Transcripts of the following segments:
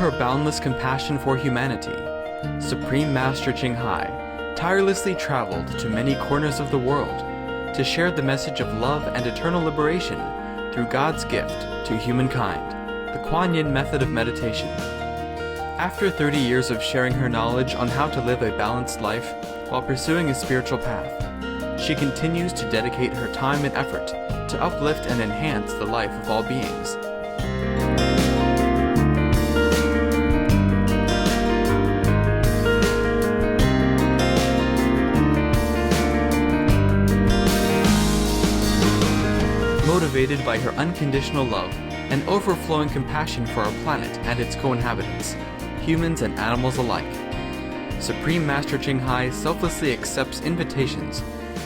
her boundless compassion for humanity, Supreme Master Ching Hai tirelessly traveled to many corners of the world to share the message of love and eternal liberation through God's gift to humankind, the Kuan Yin method of meditation. After 30 years of sharing her knowledge on how to live a balanced life while pursuing a spiritual path, she continues to dedicate her time and effort to uplift and enhance the life of all beings. Motivated by her unconditional love and overflowing compassion for our planet and its co-inhabitants, humans and animals alike, Supreme Master Ching Hai selflessly accepts invitations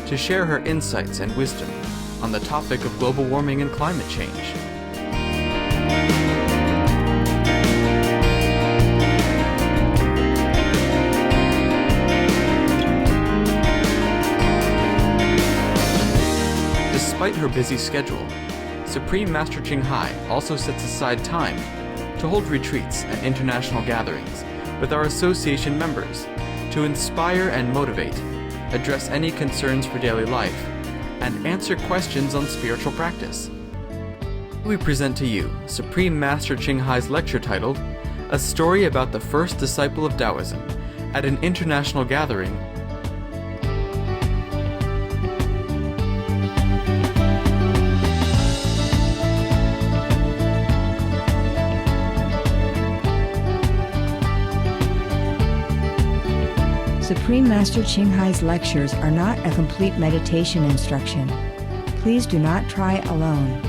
to share her insights and wisdom on the topic of global warming and climate change. Despite her busy schedule, Supreme Master Ching Hai also sets aside time to hold retreats and international gatherings with our association members to inspire and motivate, address any concerns for daily life, and answer questions on spiritual practice. We present to you Supreme Master Ching Hai's lecture titled, A Story About the First Disciple of Taoism at an International Gathering. Supreme Master Ching Hai's lectures are not a complete meditation instruction. Please do not try alone.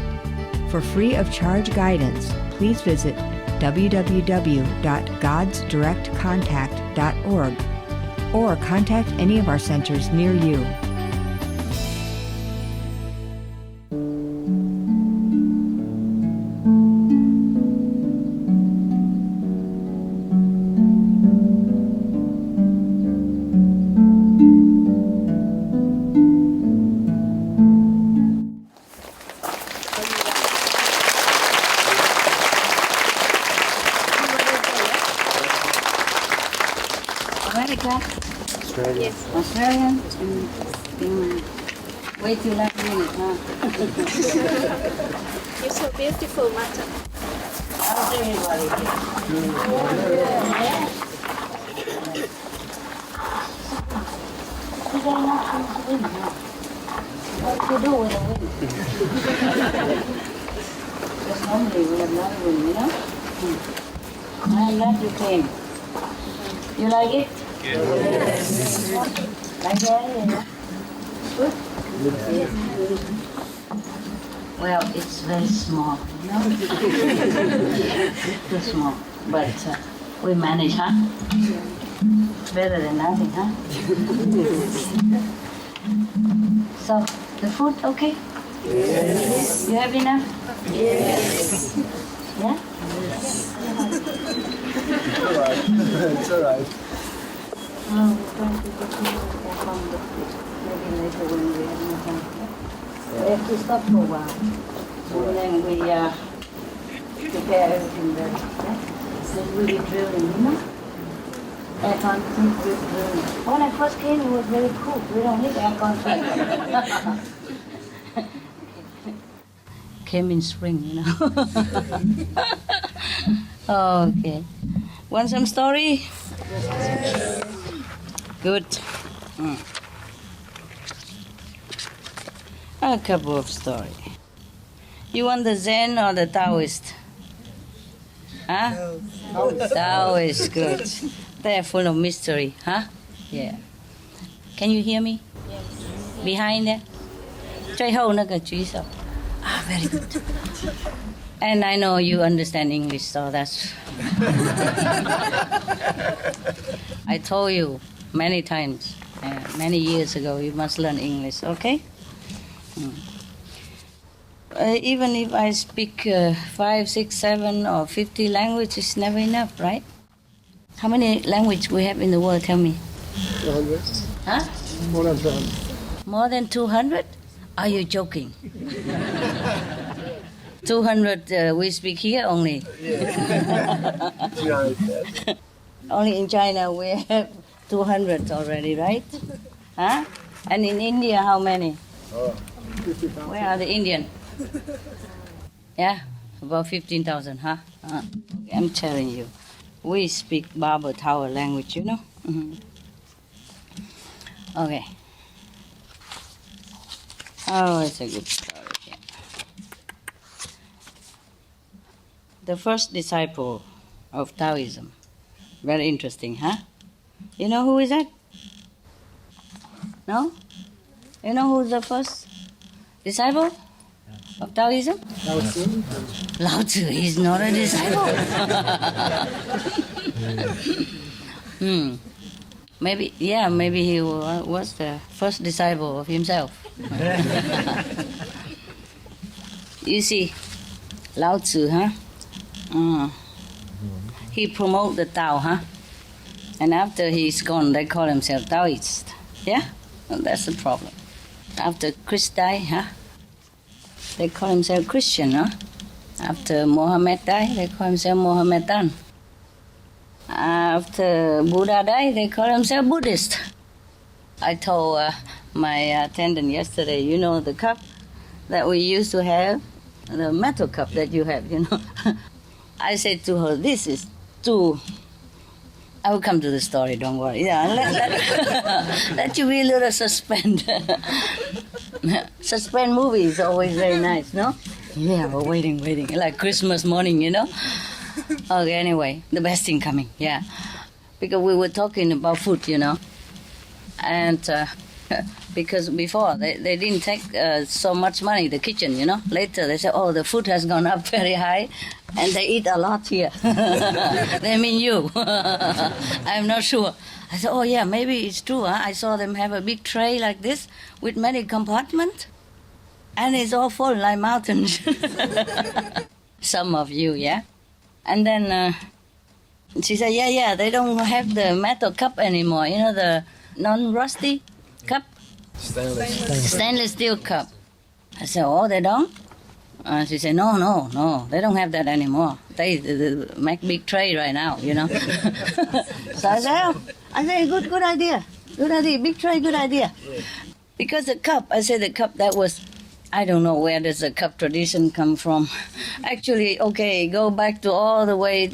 For free of charge guidance, please visit www.godsdirectcontact.org or contact any of our centers near you. Australia. Yes. Australian? Wait till last minute, huh? You're so beautiful, Mata. How's everybody? Did I not choose to win, huh? What to do with a win? Because normally we have not a win, you know? I'm glad you came. You like it? Yes. Like that, yeah. Good? Yes. Well, it's very small, you know? Too small. But we manage, huh? Better than nothing, huh? So, the food okay? Yes. You have enough? Yes. Yeah? Yes. It's all right. It's all right. Oh, we're going to get more from the food. Maybe later when we have more time. We have to stop for a while. And then we prepare everything very well. It's really drilling, you know? Aircon good drilling. When I first came, it was very cool. We don't need aircon. Came in spring, you know? Okay. Want some story? Good. A couple of stories. You want the Zen or the Taoist? Huh? Taoist, good. They're full of mystery, huh? Yeah. Can you hear me? Yes. Behind there? 最后那个举手. Ah, very good. And I know you understand English, so that's... I told you many times, many years ago, you must learn English, okay? Even if I speak 5, 6, 7 or 50 languages, it's never enough, right? How many languages we have in the world, tell me? 200. Huh? More than 200. More than 200? Are you joking? 200 we speak here only. 200. Only in China we have 200 already, right? Huh? And in India, how many? Oh, 50,000. Where are the Indian? Yeah, about 15,000, huh? I'm telling you, we speak Barber Tower language, you know? Okay. Oh, it's a good story. Yeah. The first disciple of Taoism. Very interesting, huh? You know who is that? No? You know who's the first disciple of Taoism? Lao Tzu. Lao Tzu, he's not a disciple. Maybe he was the first disciple of himself. You see, Lao Tzu, huh? He promoted the Tao, huh? And after he's gone, they call himself Taoist. Yeah? Well, that's the problem. After Christ died, huh? They call himself Christian, huh? After Mohammed died, they call himself Mohammedan. After Buddha died, they call himself Buddhist. I told my attendant yesterday, you know the cup that we used to have, the metal cup that you have, you know. I said to her, this is too... I will come to the story, don't worry. Yeah, let you be a little suspense. Suspense movie is always very nice, no? Yeah, we're waiting, like Christmas morning, you know? Okay, anyway, the best thing coming, yeah. Because we were talking about food, you know? And because before, they didn't take so much money, the kitchen, you know? Later, they said, oh, the food has gone up very high, and they eat a lot here. They mean you. I'm not sure. I said, oh, yeah, maybe it's true, huh? I saw them have a big tray like this with many compartments, and it's all full like mountains. Some of you, yeah? And then she said, yeah, they don't have the metal cup anymore, you know, the non-rusty cup? Stainless steel cup. I said, oh, they don't? She said, no, they don't have that anymore. They make big tray right now, you know. So I said, good idea, big tray, good idea. Because the cup, I said the cup that was, I don't know where does the cup tradition come from. Actually, okay, go back to all the way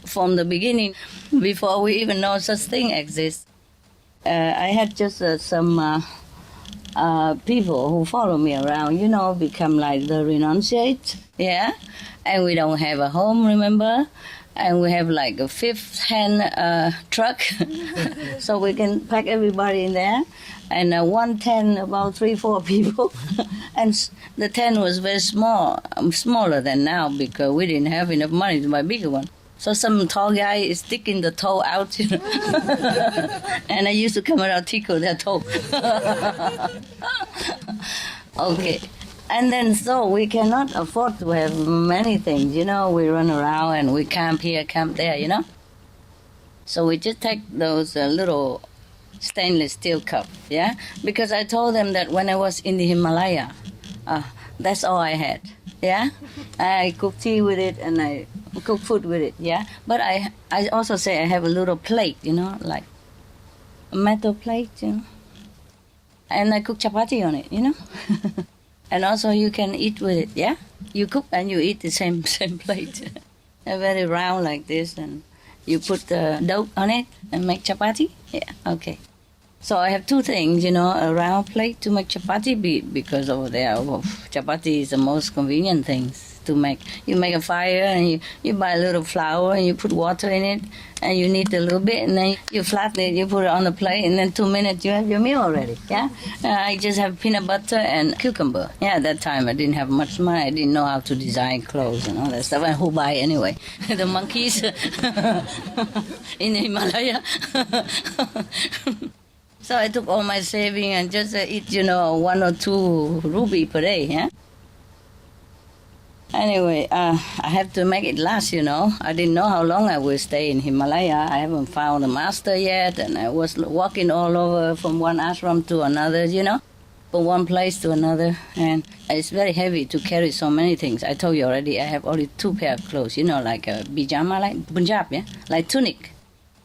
from the beginning, before we even know such thing exists. I had just some people who follow me around, you know, become like the renunciate, yeah? And we don't have a home, remember? And we have like a fifth-hand truck, so we can pack everybody in there. And one tent, about 3-4 people. And the tent was very small, smaller than now, because we didn't have enough money to buy a bigger one. So some tall guy is sticking the toe out, you know. And I used to come around tickle their toe. Okay. And then so we cannot afford to have many things, you know. We run around and we camp here, camp there, you know. So we just take those little stainless steel cup, yeah? Because I told them that when I was in the Himalaya, that's all I had, yeah? I cook tea with it and I cook food with it, yeah? But I also say I have a little plate, you know, like a metal plate, you know? And I cook chapati on it, you know? And also you can eat with it, yeah? You cook and you eat the same plate. They're very round like this, and you put the dough on it and make chapati. Yeah, okay. So I have two things, you know, a round plate to make chapati, because over there, chapati is the most convenient things to make. You make a fire and you buy a little flour and you put water in it and you knead a little bit and then you flatten it, you put it on the plate, and then 2 minutes you have your meal already, yeah? I just have peanut butter and cucumber. Yeah, at that time I didn't have much money. I didn't know how to design clothes and all that stuff. And who buy anyway? The monkeys in Himalaya. So I took all my savings and just eat, you know, 1 or 2 ruby per day, yeah? Anyway, I have to make it last, you know. I didn't know how long I would stay in Himalaya. I haven't found a master yet, and I was walking all over from one ashram to another, you know. from one place to another, and it's very heavy to carry so many things. I told you already, I have only 2 pair of clothes, like a pyjama, like Punjab, yeah, like tunic,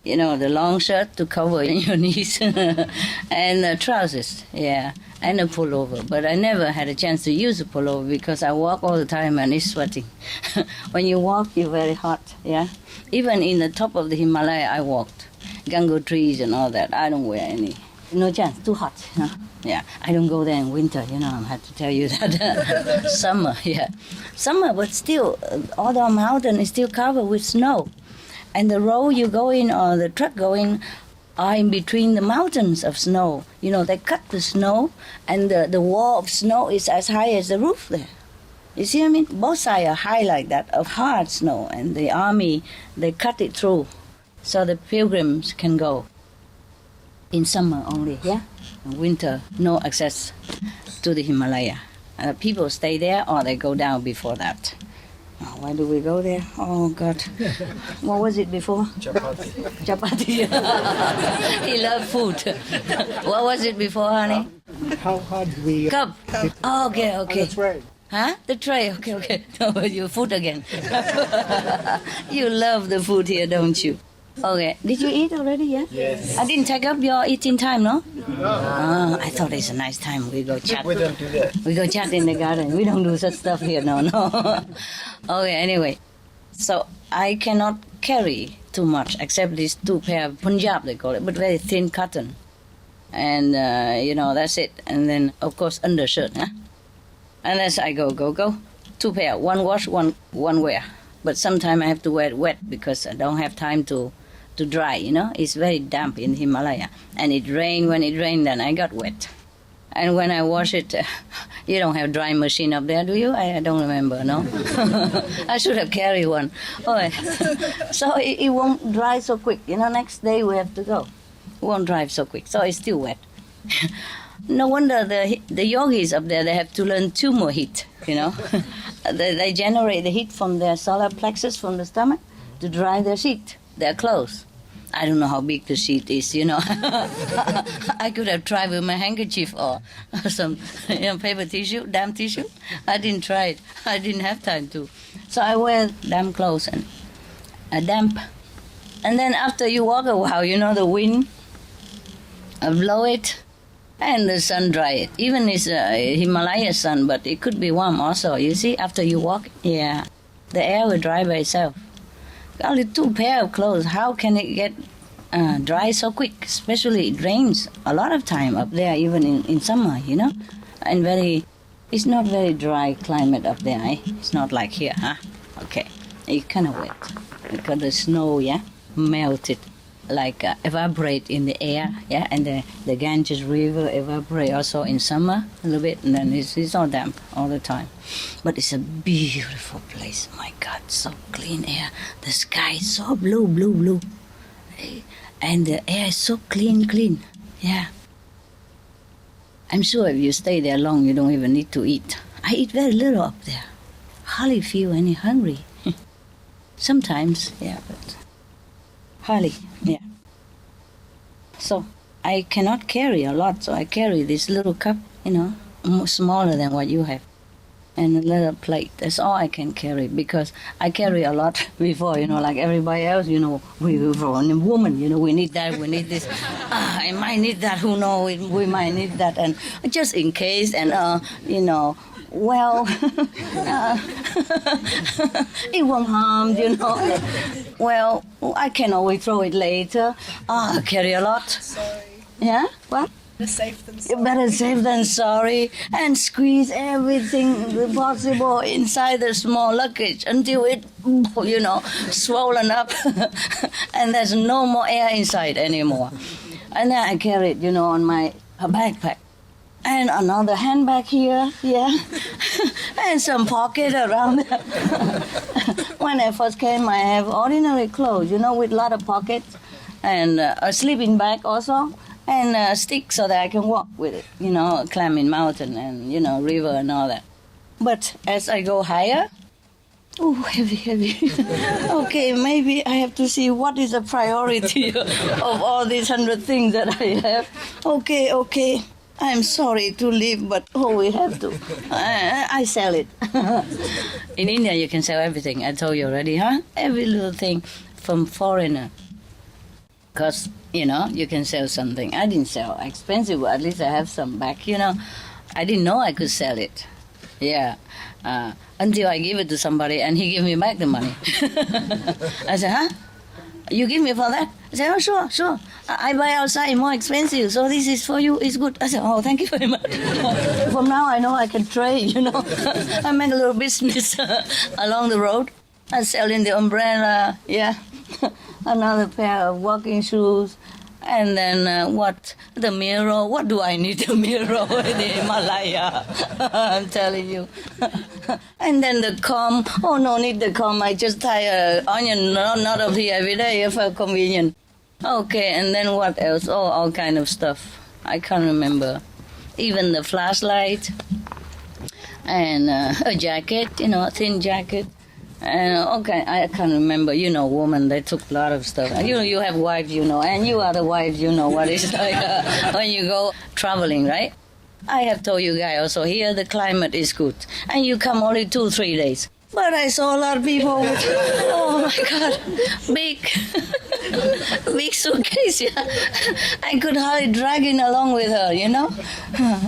the long shirt to cover your knees, and trousers, yeah, and a pullover. But I never had a chance to use a pullover because I walk all the time and it's sweating. When you walk, you're very hot, yeah. Even in the top of the Himalaya, I walked. Gango trees and all that, I don't wear any. No chance, too hot. Yeah, I don't go there in winter, I have to tell you that. Summer, yeah. Summer, but still, all the mountain is still covered with snow. And the road you go in or the truck going are in between the mountains of snow. They cut the snow and the wall of snow is as high as the roof there. You see what I mean? Both sides are high like that, of hard snow. And the army, they cut it through so the pilgrims can go. In summer only, yeah? In winter, no access to the Himalaya. People stay there or they go down before that. Why do we go there? Oh, God. What was it before? Chapati. He loved food. What was it before, honey? How hard we... Cup. Oh, okay. That's right. Huh? The tray, okay. No, you food again. You love the food here, don't you? Okay. Did you eat already, yeah? Yes. I didn't take up your eating time, no? I thought it's a nice time. We go chat. We don't do that. We go chat in the garden. We don't do such stuff here, no. Okay, anyway. So I cannot carry too much, except these 2 pair of Punjab, they call it, but very thin cotton. And, that's it. And then, of course, undershirt, huh? Unless I go. 2 pair, 1 wash, one wear. But sometimes I have to wear it wet because I don't have time to dry, It's very damp in Himalaya. And when it rained, then I got wet. And when I wash it, you don't have dry machine up there, do you? I don't remember, no? I should have carried one. Okay. So it won't dry so quick. Next day we have to go. It won't dry so quick, so it's still wet. No wonder the yogis up there, they have to learn 2 more heat, They generate the heat from their solar plexus, from the stomach, to dry their sheet, their clothes. I don't know how big the sheet is, I could have tried with my handkerchief or some paper tissue, damp tissue. I didn't try it. I didn't have time to. So I wear damp clothes and damp. And then after you walk a while, the wind blow it and the sun dry it. Even it's a Himalaya sun, but it could be warm also. You see, after you walk, yeah, the air will dry by itself. Only 2 pair of clothes. How can it get dry so quick? Especially it rains a lot of time up there, even in summer, And it's not very dry climate up there, eh? It's not like here, huh? Okay, it's kind of wet because the snow, yeah, melted, like evaporate in the air, yeah, and the Ganges River evaporate also in summer a little bit, and then it's all damp all the time. But it's a beautiful place. My God, so clean air. The sky is so blue, and the air is so clean. Yeah. I'm sure if you stay there long, you don't even need to eat. I eat very little up there. Hardly feel any hungry. Sometimes, yeah, but hardly, yeah. So I cannot carry a lot, so I carry this little cup, smaller than what you have, and a little plate. That's all I can carry because I carry a lot before, like everybody else, we were a woman, we need that, we need this. I might need that, who knows, we might need that, and just in case, and, well, it won't harm, Well, I can always throw it later. Carry a lot. Sorry. Yeah? What? Better safe than sorry. Better safe than sorry. And squeeze everything possible inside the small luggage until it, swollen up. And there's no more air inside anymore. And then I carry it, on my backpack. And another handbag here, yeah. And some pocket around there. When I first came, I have ordinary clothes, with a lot of pockets. And a sleeping bag also. And a stick so that I can walk with it, climbing mountain and, river and all that. But as I go higher, heavy. Okay, maybe I have to see what is the priority of all these 100 things that I have. Okay. I'm sorry to leave, but we have to. I sell it. In India, you can sell everything. I told you already, huh? Every little thing from foreigner. Because, you can sell something. I didn't sell expensive, but at least I have some back, I didn't know I could sell it. Yeah. Until I give it to somebody and he gave me back the money. I said, huh? You give me for that? I said, oh, sure. I buy outside more expensive, so this is for you, it's good. I said, oh, thank you very much. From now I know I can trade, I make a little business along the road. I sell in the umbrella, yeah. Another pair of walking shoes. And then the mirror, what do I need a mirror in the Himalaya? I'm telling you. And then the comb, oh no need the comb, I just tie an onion knot of here every day for convenient. Okay, and then what else? Oh, all kind of stuff. I can't remember. Even the flashlight and a jacket, a thin jacket. And okay, I can't remember. Women, they took a lot of stuff. You have wives, and you are the wives, what it's like when you go traveling, right? I have told you guys also, here the climate is good. And you come only 2-3 days. But I saw a lot of people with, oh my God, big suitcase, yeah. I could hardly drag it along with her,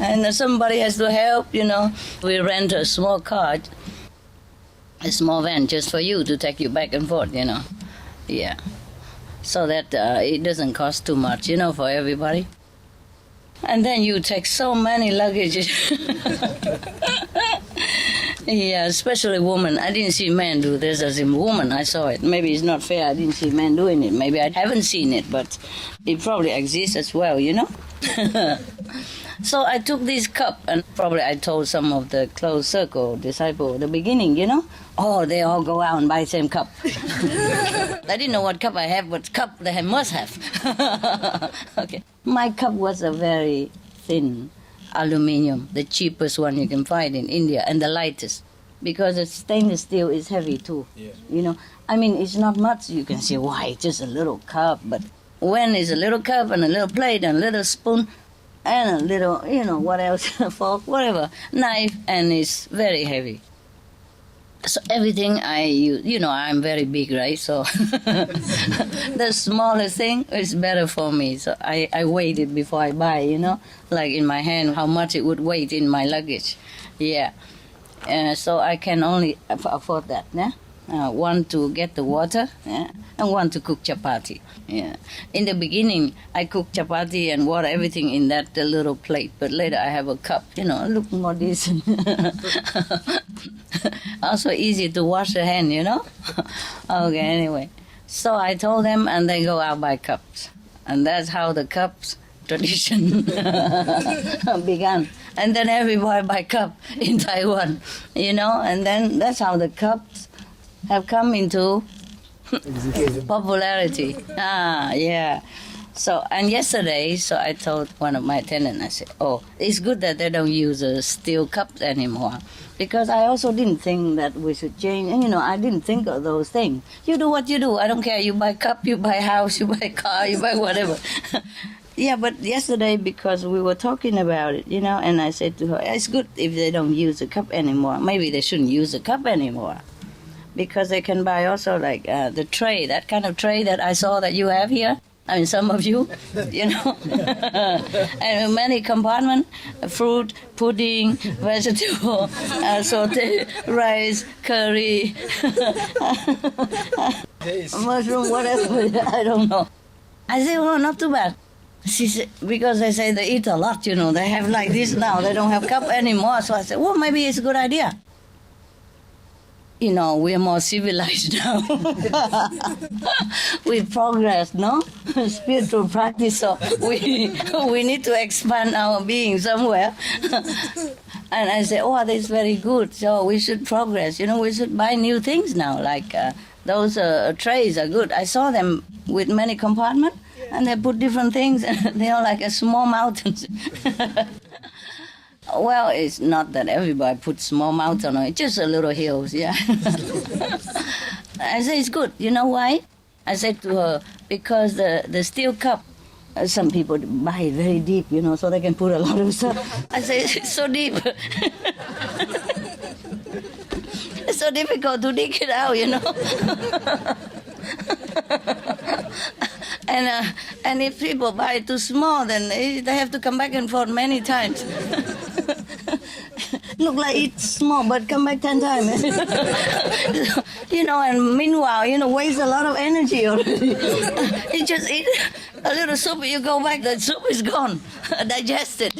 And somebody has to help, We rent a small car. A small van just for you to take you back and forth, Yeah. So that it doesn't cost too much, for everybody. And then you take so many luggages. Yeah, especially women. I didn't see men do this as a woman. I saw it. Maybe it's not fair. I didn't see men doing it. Maybe I haven't seen it, but it probably exists as well, So I took this cup, and probably I told some of the close circle disciple at the beginning, Oh, they all go out and buy the same cup. I didn't know what cup I have, but cup they must have. Okay. My cup was a very thin aluminium, the cheapest one you can find in India, and the lightest. Because the stainless steel is heavy too. Yeah. It's not much. You can say, why, it's just a little cup. But when it's a little cup and a little plate and a little spoon, and a little, what else, fork, whatever, knife, and it's very heavy. So everything I use, I'm very big, right? So the smallest thing is better for me. So I weighed it before I buy, like in my hand, how much it would weigh in my luggage. Yeah. So I can only afford that, yeah? One to get the water, yeah? And one to cook chapati. Yeah. In the beginning, I cook chapati and water, everything in that little plate. But later I have a cup, look more decent. Also easy to wash the hand, Okay, anyway. So I told them, and they go out by cups. And that's how the cups tradition began. And then everybody buy cup in Taiwan, And then that's how the cups have come into popularity. Yeah. So, and yesterday, I told one of my attendants, I said, oh, it's good that they don't use steel cups anymore. Because I also didn't think that we should change. And, I didn't think of those things. You do what you do. I don't care. You buy cup, you buy house, you buy car, you buy whatever. Yeah, but yesterday, because we were talking about it, and I said to her, it's good if they don't use a cup anymore. Maybe they shouldn't use a cup anymore. Because they can buy also like the tray, that kind of tray that I saw that you have here. I mean, some of you, and many compartments, fruit, pudding, vegetable, sauté, rice, curry, mushroom, whatever, I don't know. I said, well, not too bad. She said, because they say they eat a lot, they have like this now, they don't have cup anymore. So I said, well, maybe it's a good idea. We are more civilized now. We progress, no? Spiritual practice, so we need to expand our being somewhere. And I say, oh, that's very good. So we should progress. We should buy new things now. Like those trays are good. I saw them with many compartments, and they put different things, and they are like a small mountains. Well, it's not that everybody puts small mountains on it, just a little hills, yeah. I say it's good. You know why? I said to her, because the steel cup Some people buy it very deep, so they can put a lot of stuff. I say, it's so deep. It's so difficult to dig it out, And if people buy it too small, then they have to come back and forth many times. Look like it's small, but come back 10 times. And meanwhile, waste a lot of energy already. You just eat a little soup, you go back, the soup is gone, digested,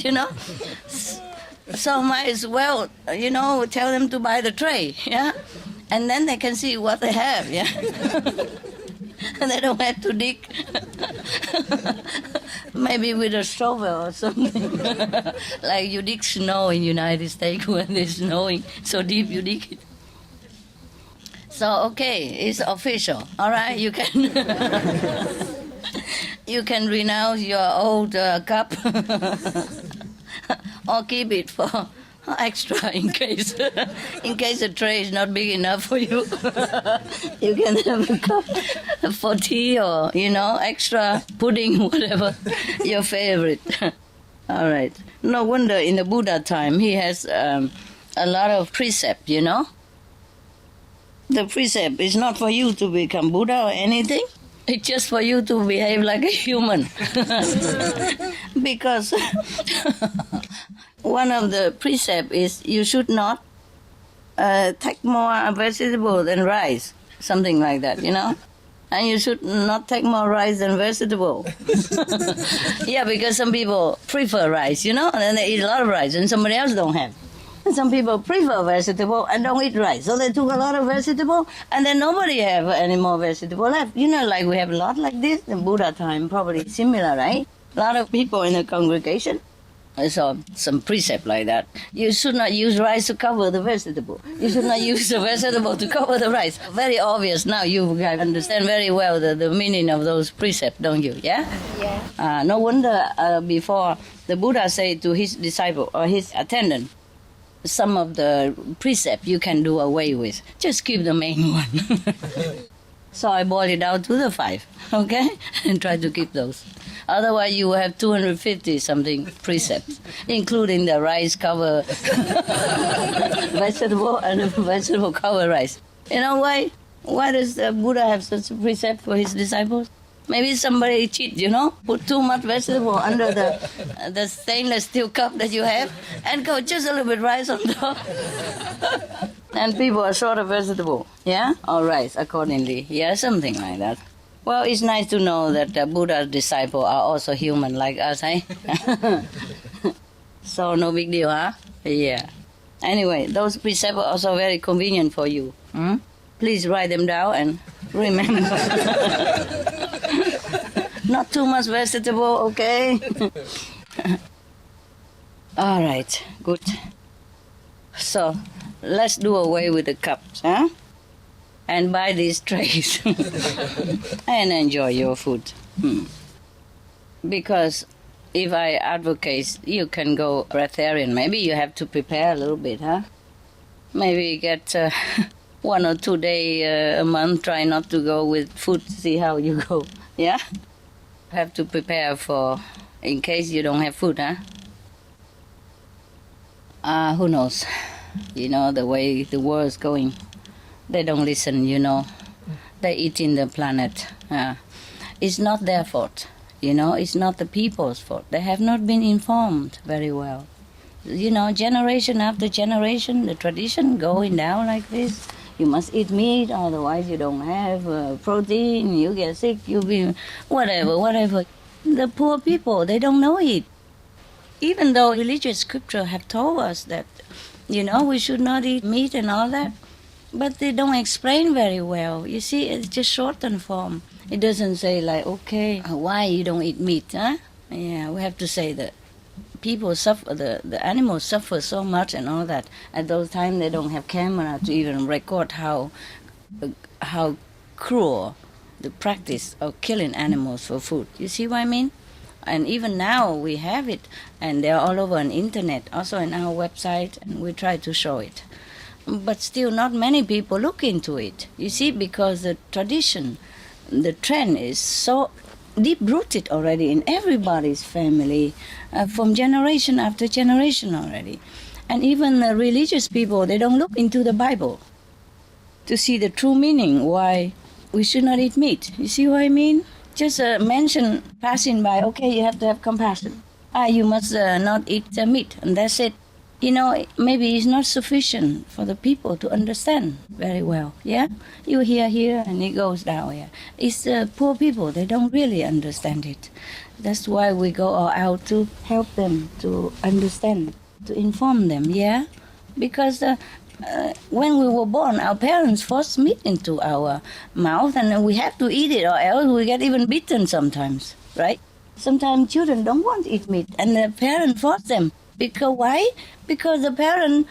So might as well, tell them to buy the tray, yeah? And then they can see what they have, yeah? And they don't have to dig. Maybe with a shovel or something. Like you dig snow in United States when it's snowing so deep you dig it. So, okay, it's official. All right, you can you can renounce your old cup or keep it for extra in case the tray is not big enough for you. You can have a cup for tea or, extra pudding, whatever, your favorite. All right. No wonder in the Buddha time he has a lot of precept, The precept is not for you to become Buddha or anything. It's just for you to behave like a human. Because one of the precepts is you should not take more vegetable than rice, something like that, And you should not take more rice than vegetable. Yeah, because some people prefer rice, and then they eat a lot of rice, and somebody else don't have. And some people prefer vegetable and don't eat rice. So they took a lot of vegetable, and then nobody have any more vegetable left. Like we have a lot like this. In Buddha time, probably similar, right? A lot of people in the congregation. I saw some precept like that. You should not use rice to cover the vegetable. You should not use the vegetable to cover the rice. Very obvious now. You guys understand very well the meaning of those precepts, don't you? Yeah? Yeah. No wonder before the Buddha said to his disciple or his attendant, some of the precepts you can do away with. Just keep the main one. So I boiled it down to the 5, okay? And try to keep those. Otherwise, you will have 250-something precepts, including the rice cover vegetable and vegetable cover rice. You know why? Why does the Buddha have such a precept for his disciples? Maybe somebody cheat, put too much vegetable under the stainless steel cup that you have and go just a little bit rice on top. And people are short of vegetable, yeah? Or rice accordingly. Yeah, something like that. Well, it's nice to know that the Buddha's disciples are also human like us, eh? So no big deal, huh? Yeah. Anyway, those precepts are also very convenient for you. Please write them down and remember. Not too much vegetable, okay? All right, good. So, let's do away with the cups, huh? And buy these trays and enjoy your food. Because if I advocate you can go breatharian, maybe you have to prepare a little bit, huh? Maybe get 1 or 2 days a month, try not to go with food, see how you go, yeah? Have to prepare for, in case you don't have food, huh? Who knows? The way the world is going. They don't listen, They're eating the planet. It's not their fault, It's not the people's fault. They have not been informed very well. Generation after generation, the tradition going down like this. You must eat meat, otherwise you don't have protein, you get sick, you be whatever. The poor people, they don't know it. Even though religious scripture have told us that, we should not eat meat and all that, but they don't explain very well. You see, it's just shortened form. It doesn't say like, okay, why you don't eat meat, huh? Yeah, we have to say that people suffer, the animals suffer so much and all that. At those times, they don't have camera to even record how cruel the practice of killing animals for food. You see what I mean? And even now we have it, and they're all over on internet, also on our website, and we try to show it. But still not many people look into it. You see, because the tradition, the trend is so deep-rooted already in everybody's family, from generation after generation already. And even religious people, they don't look into the Bible to see the true meaning why we should not eat meat. You see what I mean? Just mention passing by, okay, you have to have compassion. You must not eat meat, and that's it. You know, maybe it's not sufficient for the people to understand very well, yeah? You hear here, and it goes down, yeah. It's poor people, they don't really understand it. That's why we go all out to help them to understand, to inform them, yeah? Because when we were born, our parents forced meat into our mouth, and we have to eat it, or else we get even beaten sometimes, right? Sometimes children don't want to eat meat, and the parent force them. Because why? Because the parent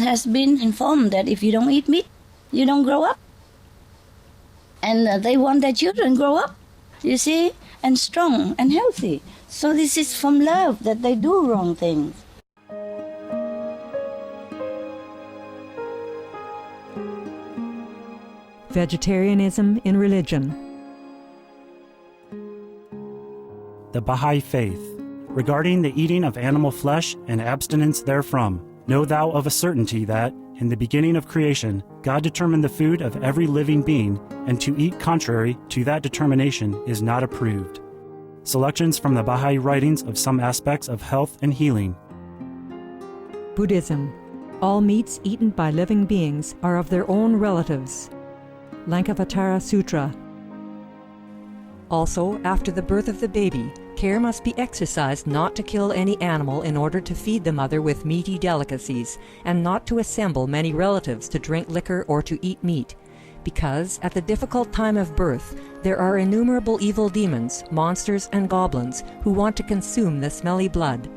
has been informed that if you don't eat meat, you don't grow up. And they want their children grow up, you see, and strong and healthy. So this is from love that they do wrong things. Vegetarianism in religion. The Baha'i Faith. Regarding the eating of animal flesh and abstinence therefrom, know thou of a certainty that, in the beginning of creation, God determined the food of every living being, and to eat contrary to that determination is not approved. Selections from the Baha'i writings of some aspects of health and healing. Buddhism. All meats eaten by living beings are of their own relatives. Lankavatara Sutra. Also, after the birth of the baby, care must be exercised not to kill any animal in order to feed the mother with meaty delicacies, and not to assemble many relatives to drink liquor or to eat meat, because at the difficult time of birth there are innumerable evil demons, monsters, and goblins who want to consume the smelly blood.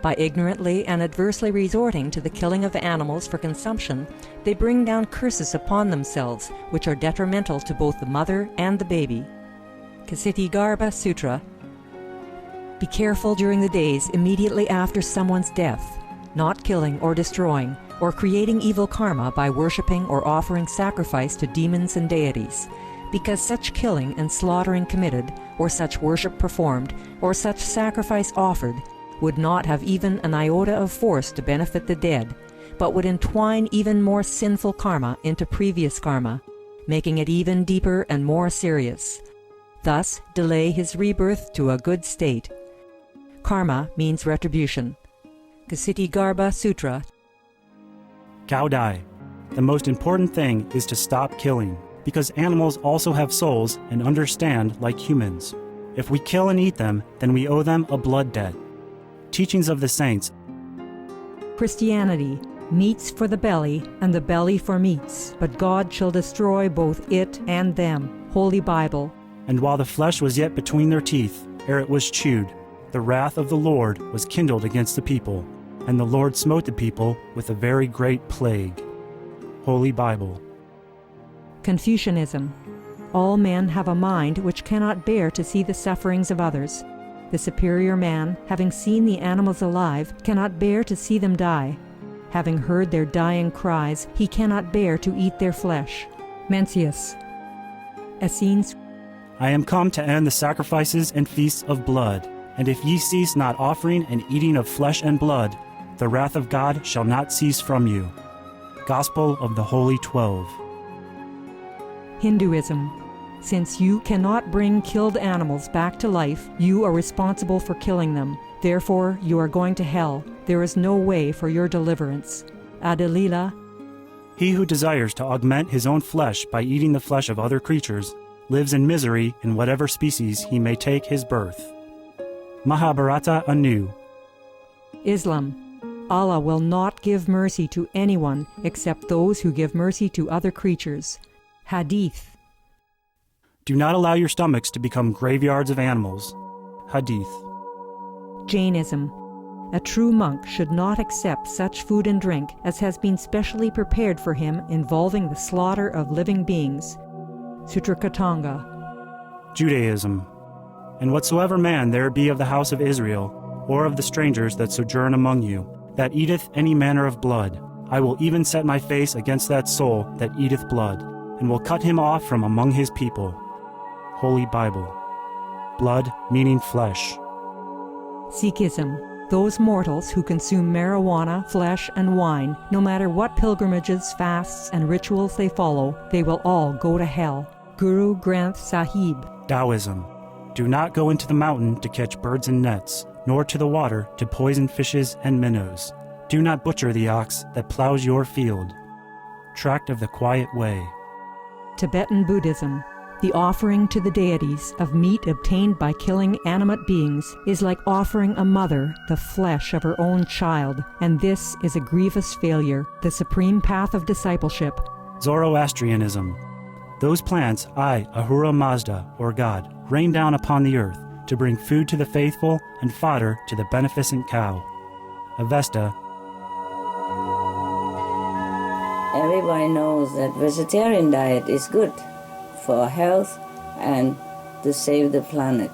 By ignorantly and adversely resorting to the killing of animals for consumption, they bring down curses upon themselves, which are detrimental to both the mother and the baby. Ksitigarbha Sutra. Be careful during the days immediately after someone's death, not killing or destroying, or creating evil karma by worshipping or offering sacrifice to demons and deities, because such killing and slaughtering committed, or such worship performed, or such sacrifice offered, would not have even an iota of force to benefit the dead, but would entwine even more sinful karma into previous karma, making it even deeper and more serious. Thus delay his rebirth to a good state. Karma means retribution. Ksitigarbha Sutra. Cao Dai. The most important thing is to stop killing, because animals also have souls and understand like humans. If we kill and eat them, then we owe them a blood debt. Teachings of the Saints. Christianity. Meats for the belly, and the belly for meats, but God shall destroy both it and them. Holy Bible. And while the flesh was yet between their teeth, ere it was chewed, the wrath of the Lord was kindled against the people, and the Lord smote the people with a very great plague. Holy Bible. Confucianism. All men have a mind which cannot bear to see the sufferings of others. The superior man, having seen the animals alive, cannot bear to see them die. Having heard their dying cries, he cannot bear to eat their flesh. Mencius. Essenes. I am come to end the sacrifices and feasts of blood, and if ye cease not offering and eating of flesh and blood, the wrath of God shall not cease from you. Gospel of the Holy 12. Hinduism. Since you cannot bring killed animals back to life, you are responsible for killing them. Therefore, you are going to hell. There is no way for your deliverance. Adilila. He who desires to augment his own flesh by eating the flesh of other creatures lives in misery in whatever species he may take his birth. Mahabharata anew. Islam. Allah will not give mercy to anyone except those who give mercy to other creatures. Hadith. Do not allow your stomachs to become graveyards of animals. Hadith. Jainism. A true monk should not accept such food and drink as has been specially prepared for him involving the slaughter of living beings. Sutrakatanga. Judaism. And whatsoever man there be of the house of Israel, or of the strangers that sojourn among you, that eateth any manner of blood, I will even set my face against that soul that eateth blood, and will cut him off from among his people. Holy Bible. Blood meaning flesh. Sikhism. Those mortals who consume marijuana, flesh, and wine, no matter what pilgrimages, fasts, and rituals they follow, they will all go to hell. Guru Granth Sahib. Taoism. Do not go into the mountain to catch birds and nets, nor to the water to poison fishes and minnows. Do not butcher the ox that plows your field. Tract of the Quiet Way. Tibetan Buddhism. The offering to the deities of meat obtained by killing animate beings is like offering a mother the flesh of her own child, and this is a grievous failure, the supreme path of discipleship. Zoroastrianism. Those plants I, Ahura Mazda, or God, rain down upon the earth to bring food to the faithful and fodder to the beneficent cow. Avesta. Everybody knows that vegetarian diet is good for health and to save the planet.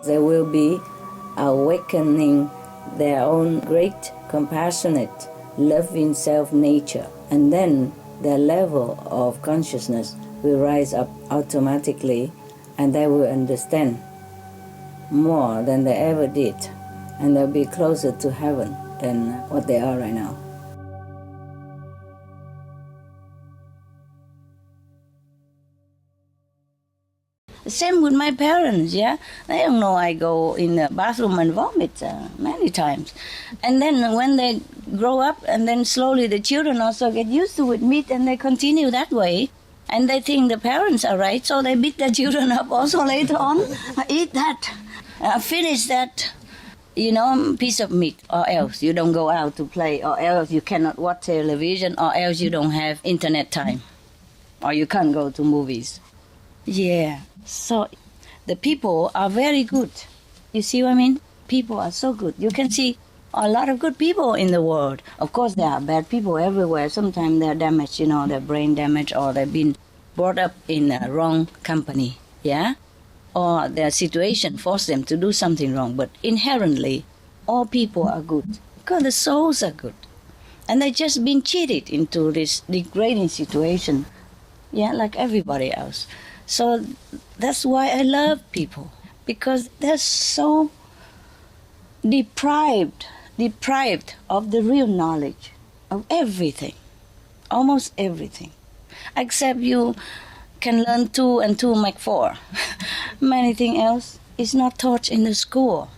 They will be awakening their own great, compassionate, loving self-nature, and then their level of consciousness will rise up automatically, and they will understand more than they ever did, and they'll be closer to heaven than what they are right now. Same with my parents, yeah? They don't know I go in the bathroom and vomit many times. And then when they grow up, and then slowly the children also get used to with meat, and they continue that way. And they think the parents are right, so they beat their children up also later on. Eat that, finish that, piece of meat, or else you don't go out to play, or else you cannot watch television, or else you don't have internet time, or you can't go to movies. Yeah. So the people are very good. You see what I mean? People are so good. You can see a lot of good people in the world. Of course, there are bad people everywhere. Sometimes they're damaged, their brain damaged, or they've been brought up in a wrong company, yeah? Or their situation forced them to do something wrong. But inherently, all people are good because the souls are good. And they've just been cheated into this degrading situation, yeah, like everybody else. So that's why I love people, because they're so deprived of the real knowledge of everything, almost everything, except you can learn 2 and 2 make 4. Anything else is not taught in the school.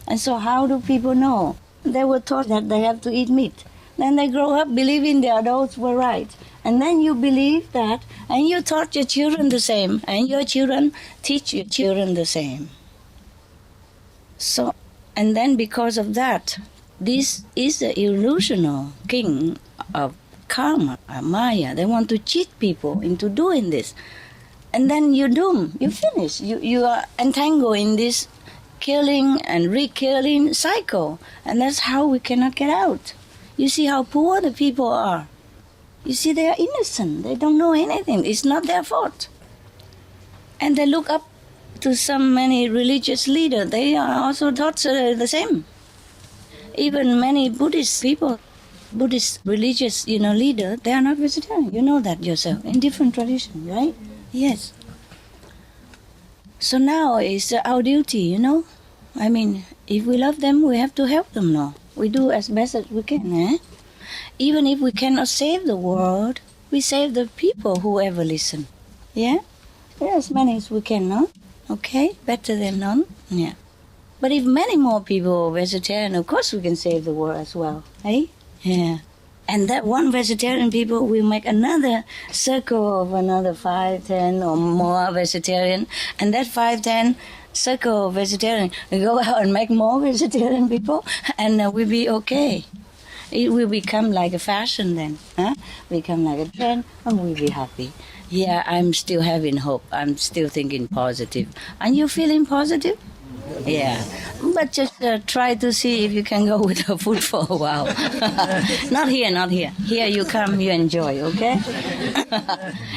And so how do people know? They were taught that they have to eat meat. Then they grow up believing the adults were right. And then you believe that, and you taught your children the same, and your children teach your children the same. So, and then because of that, this is the illusional king of karma, Maya. They want to cheat people into doing this. And then you're doomed, you finish. You are entangled in this killing and re-killing cycle. And that's how we cannot get out. You see how poor the people are. You see, they are innocent. They don't know anything. It's not their fault. And they look up to many religious leaders. They are also taught the same. Even many Buddhist people, Buddhist religious, leaders, they are not vegetarian. You know that yourself, in different traditions, right? Yes. So now it's our duty, I mean, if we love them, we have to help them now. We do as best as we can, eh? Even if we cannot save the world, we save the people who ever listen. Yeah? Yeah, as many as we can, no? Okay? Better than none? Yeah. But if many more people are vegetarian, of course we can save the world as well. Eh? Yeah. And that one vegetarian people will make another circle of another 5, 10 or more vegetarian. And that 5, 10 circle of vegetarian will go out and make more vegetarian people, and we'll be okay. It will become like a fashion then, become like a trend, and we'll be happy. Yeah, I'm still having hope. I'm still thinking positive. Are you feeling positive? Yeah, but just try to see if you can go without food for a while. Not here. Here you come, you enjoy, okay?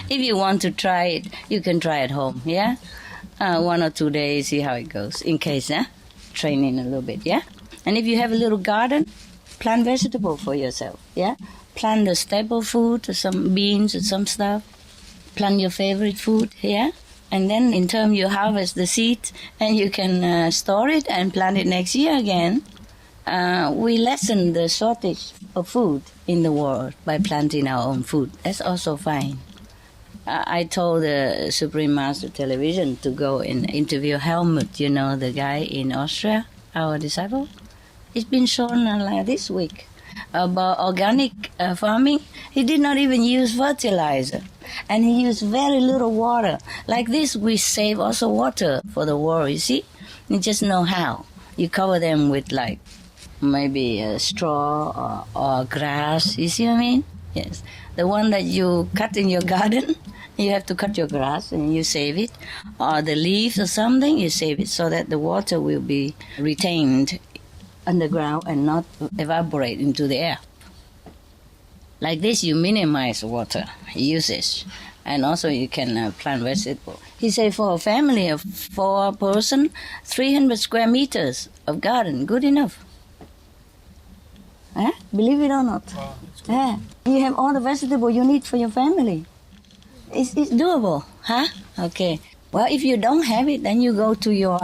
If you want to try it, you can try at home, yeah? 1 or 2 days, see how it goes, in case, training a little bit, yeah? And if you have a little garden, plant vegetable for yourself, yeah? Plant the staple food, or some beans or some stuff. Plant your favorite food, yeah? And then in turn you harvest the seed and you can store it and plant it next year again. We lessen the shortage of food in the world by planting our own food. That's also fine. I told the Supreme Master Television to go and interview Helmut, you know, the guy in Austria, our disciple. It's been shown this week about organic farming. He did not even use fertilizer, and he used very little water. Like this, we save also water for the world, you see? You just know how. You cover them with like maybe straw or grass, you see what I mean? Yes. The one that you cut in your garden, you have to cut your grass and you save it. Or the leaves or something, you save it so that the water will be retained underground and not evaporate into the air. Like this, you minimize water usage. And also you can plant vegetables. He said for a family of 4 person, 300 square meters of garden, good enough. Believe it or not. Wow, you have all the vegetables you need for your family. It's doable, huh? Okay. Well, if you don't have it, then you go to your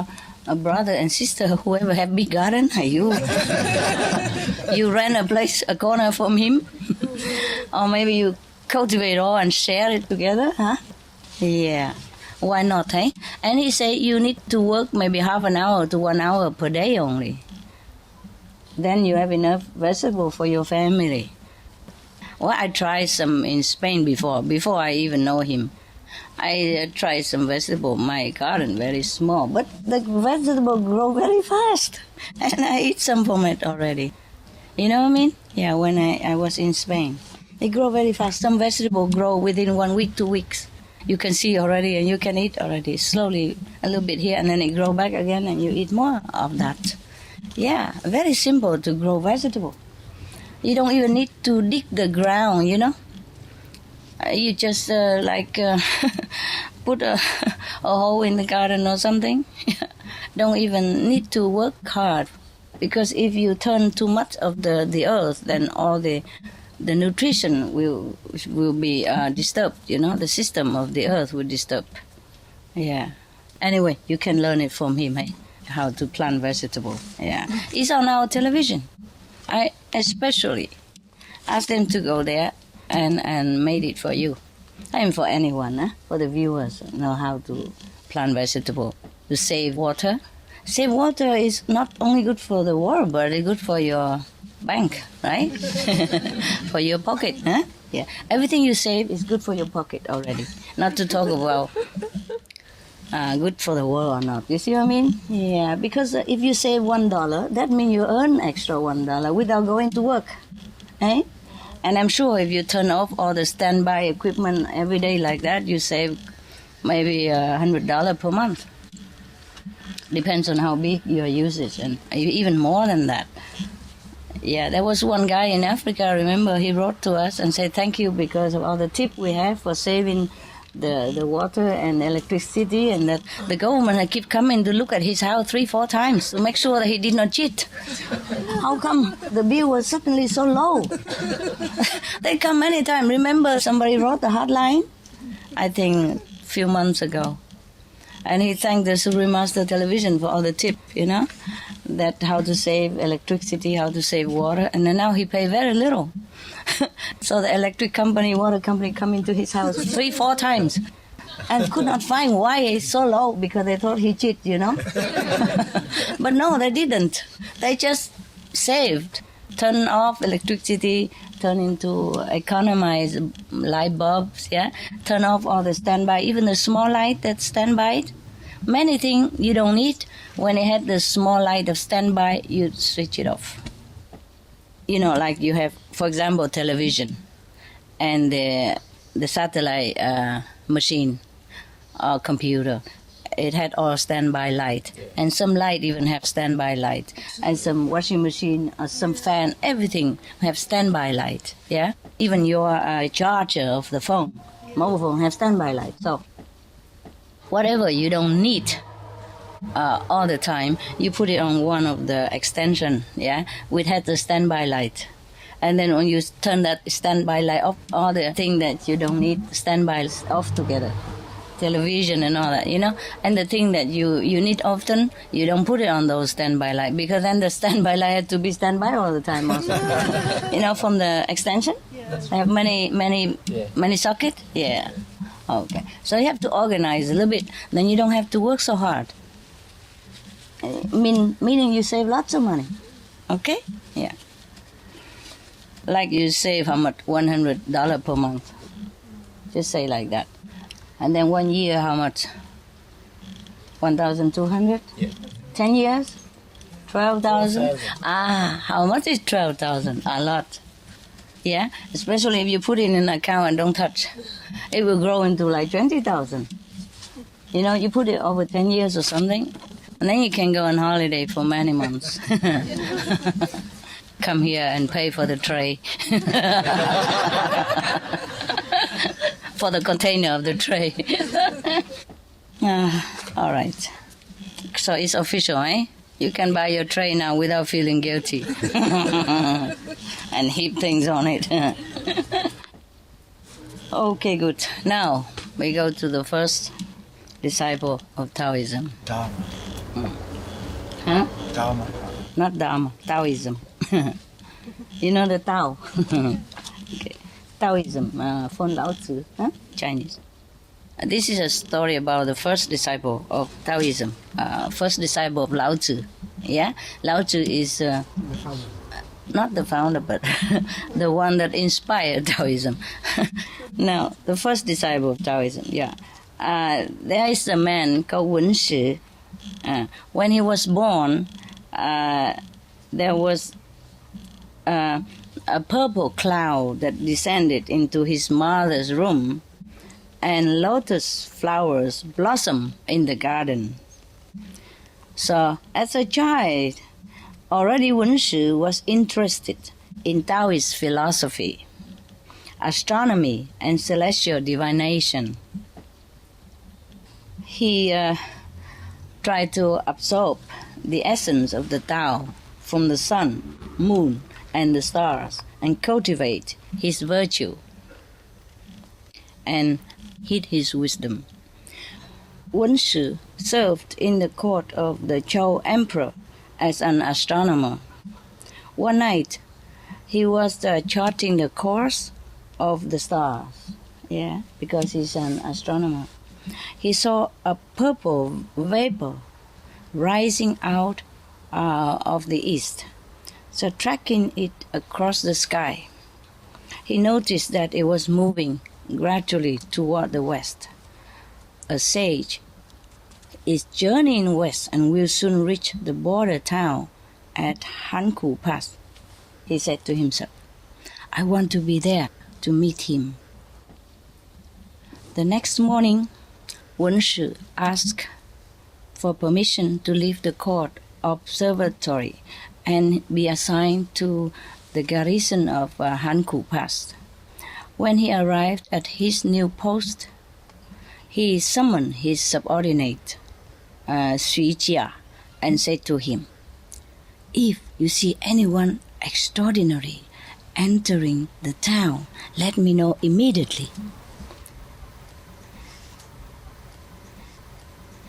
brother and sister, whoever have big garden. You rent a place, a corner from him, or maybe you cultivate all and share it together, huh? Yeah. Why not, eh? And he said you need to work maybe half an hour to 1 hour per day only. Then you have enough vegetable for your family. Well, I tried some in Spain before I even know him. I tried some vegetable. My garden very small, but the vegetable grow very fast, and I eat some from it already. You know what I mean? Yeah, when I was in Spain, they grow very fast. Some vegetable grow within 1 week, 2 weeks. You can see already, and you can eat already. Slowly, a little bit here, and then it grow back again, and you eat more of that. Yeah, very simple to grow vegetable. You don't even need to dig the ground, you know. You just put a hole in the garden or something. Don't even need to work hard, because if you turn too much of the earth, then all the nutrition will be disturbed. You know, the system of the earth will disturb. Yeah. Anyway, you can learn it from him, how to plant vegetable. Yeah, it's on our television. I especially asked them to go there and made it for you. And for anyone, for the viewers, know how to plant vegetable, to save water. Save water is not only good for the world, but it's good for your bank, right? For your pocket, huh? Yeah, everything you save is good for your pocket already. Not to talk about good for the world or not. You see what I mean? Yeah, because if you save $1, that means you earn extra $1 without going to work, eh? And I'm sure if you turn off all the standby equipment every day like that, you save maybe $100 per month. Depends on how big your usage, and even more than that. Yeah, there was one guy in Africa, I remember, he wrote to us and said thank you because of all the tip we have for saving the water and electricity, and that the government keep coming to look at his house 3-4 times to make sure that he did not cheat. How come the bill was suddenly so low? They come many times. Remember somebody wrote the hotline, I think a few months ago, and he thanked the Supreme Master Television for all the tip, you know, that how to save electricity, how to save water, and then now he pay very little. So the electric company, water company come into his house 3-4 times and could not find why it's so low, because they thought he cheated, you know. But no, they didn't. They just saved, turn off electricity, turn into economize light bulbs, yeah, turn off all the standby, even the small light that's standby. Many things you don't need. When it had the small light of standby, you switch it off. You know, like you have, for example, television and the satellite machine or computer. It had all standby light, and some light even have standby light, and some washing machine or some fan, everything have standby light. Yeah, even your charger of the phone, mobile phone, have standby light. So whatever you don't need all the time, you put it on one of the extension, yeah, which had the standby light. And then when you turn that standby light off, all the thing that you don't need, standby off together. television and all that, and the thing that you need often, you don't put it on those standby light, because then the standby light had to be standby all the time also. From the extension, I have many socket. Yeah. Okay. So you have to organize a little bit. Then you don't have to work so hard. Meaning you save lots of money. Okay? Yeah. Like you save how much? $100 per month. Just say like that. And then 1 year, how much? 1,200? Yeah. 10 years? 12,000? How much is 12,000? A lot. Yeah? Especially if you put it in an account and don't touch. It will grow into like 20,000. You put it over 10 years or something, and then you can go on holiday for many months. Come here and pay for the tray. For the container of the tray. All right. So it's official, eh? You can buy your tray now without feeling guilty. And heap things on it. Okay, good. Now we go to the first disciple of Taoism. Dharma. Huh? Dharma. Not Dharma, Taoism. The Tao. Okay. Taoism, from Lao Tzu, Chinese. This is a story about the first disciple of Taoism, first disciple of Lao Tzu. Yeah, Lao Tzu is not the founder, but the one that inspired Taoism. Now, the first disciple of Taoism. Yeah, there is a man called Wenshi. When he was born, there was a purple cloud that descended into his mother's room, and lotus flowers blossom in the garden. So, as a child, already Wenshi was interested in Taoist philosophy, astronomy, and celestial divination. He tried to absorb the essence of the Tao from the sun, moon, and the stars, and cultivate his virtue and hid his wisdom. Wenshi served in the court of the Zhou Emperor as an astronomer. One night, he was charting the course of the stars, because he's an astronomer. He saw a purple vapor rising out of the east, so tracking it across the sky. He noticed that it was moving gradually toward the west. A sage is journeying west and will soon reach the border town at Hankou Pass. He said to himself, I want to be there to meet him. The next morning, Wenshi asked for permission to leave the court observatory and be assigned to the garrison of Hankou Pass. When he arrived at his new post, he summoned his subordinate, Xu Jia, and said to him, if you see anyone extraordinary entering the town, let me know immediately.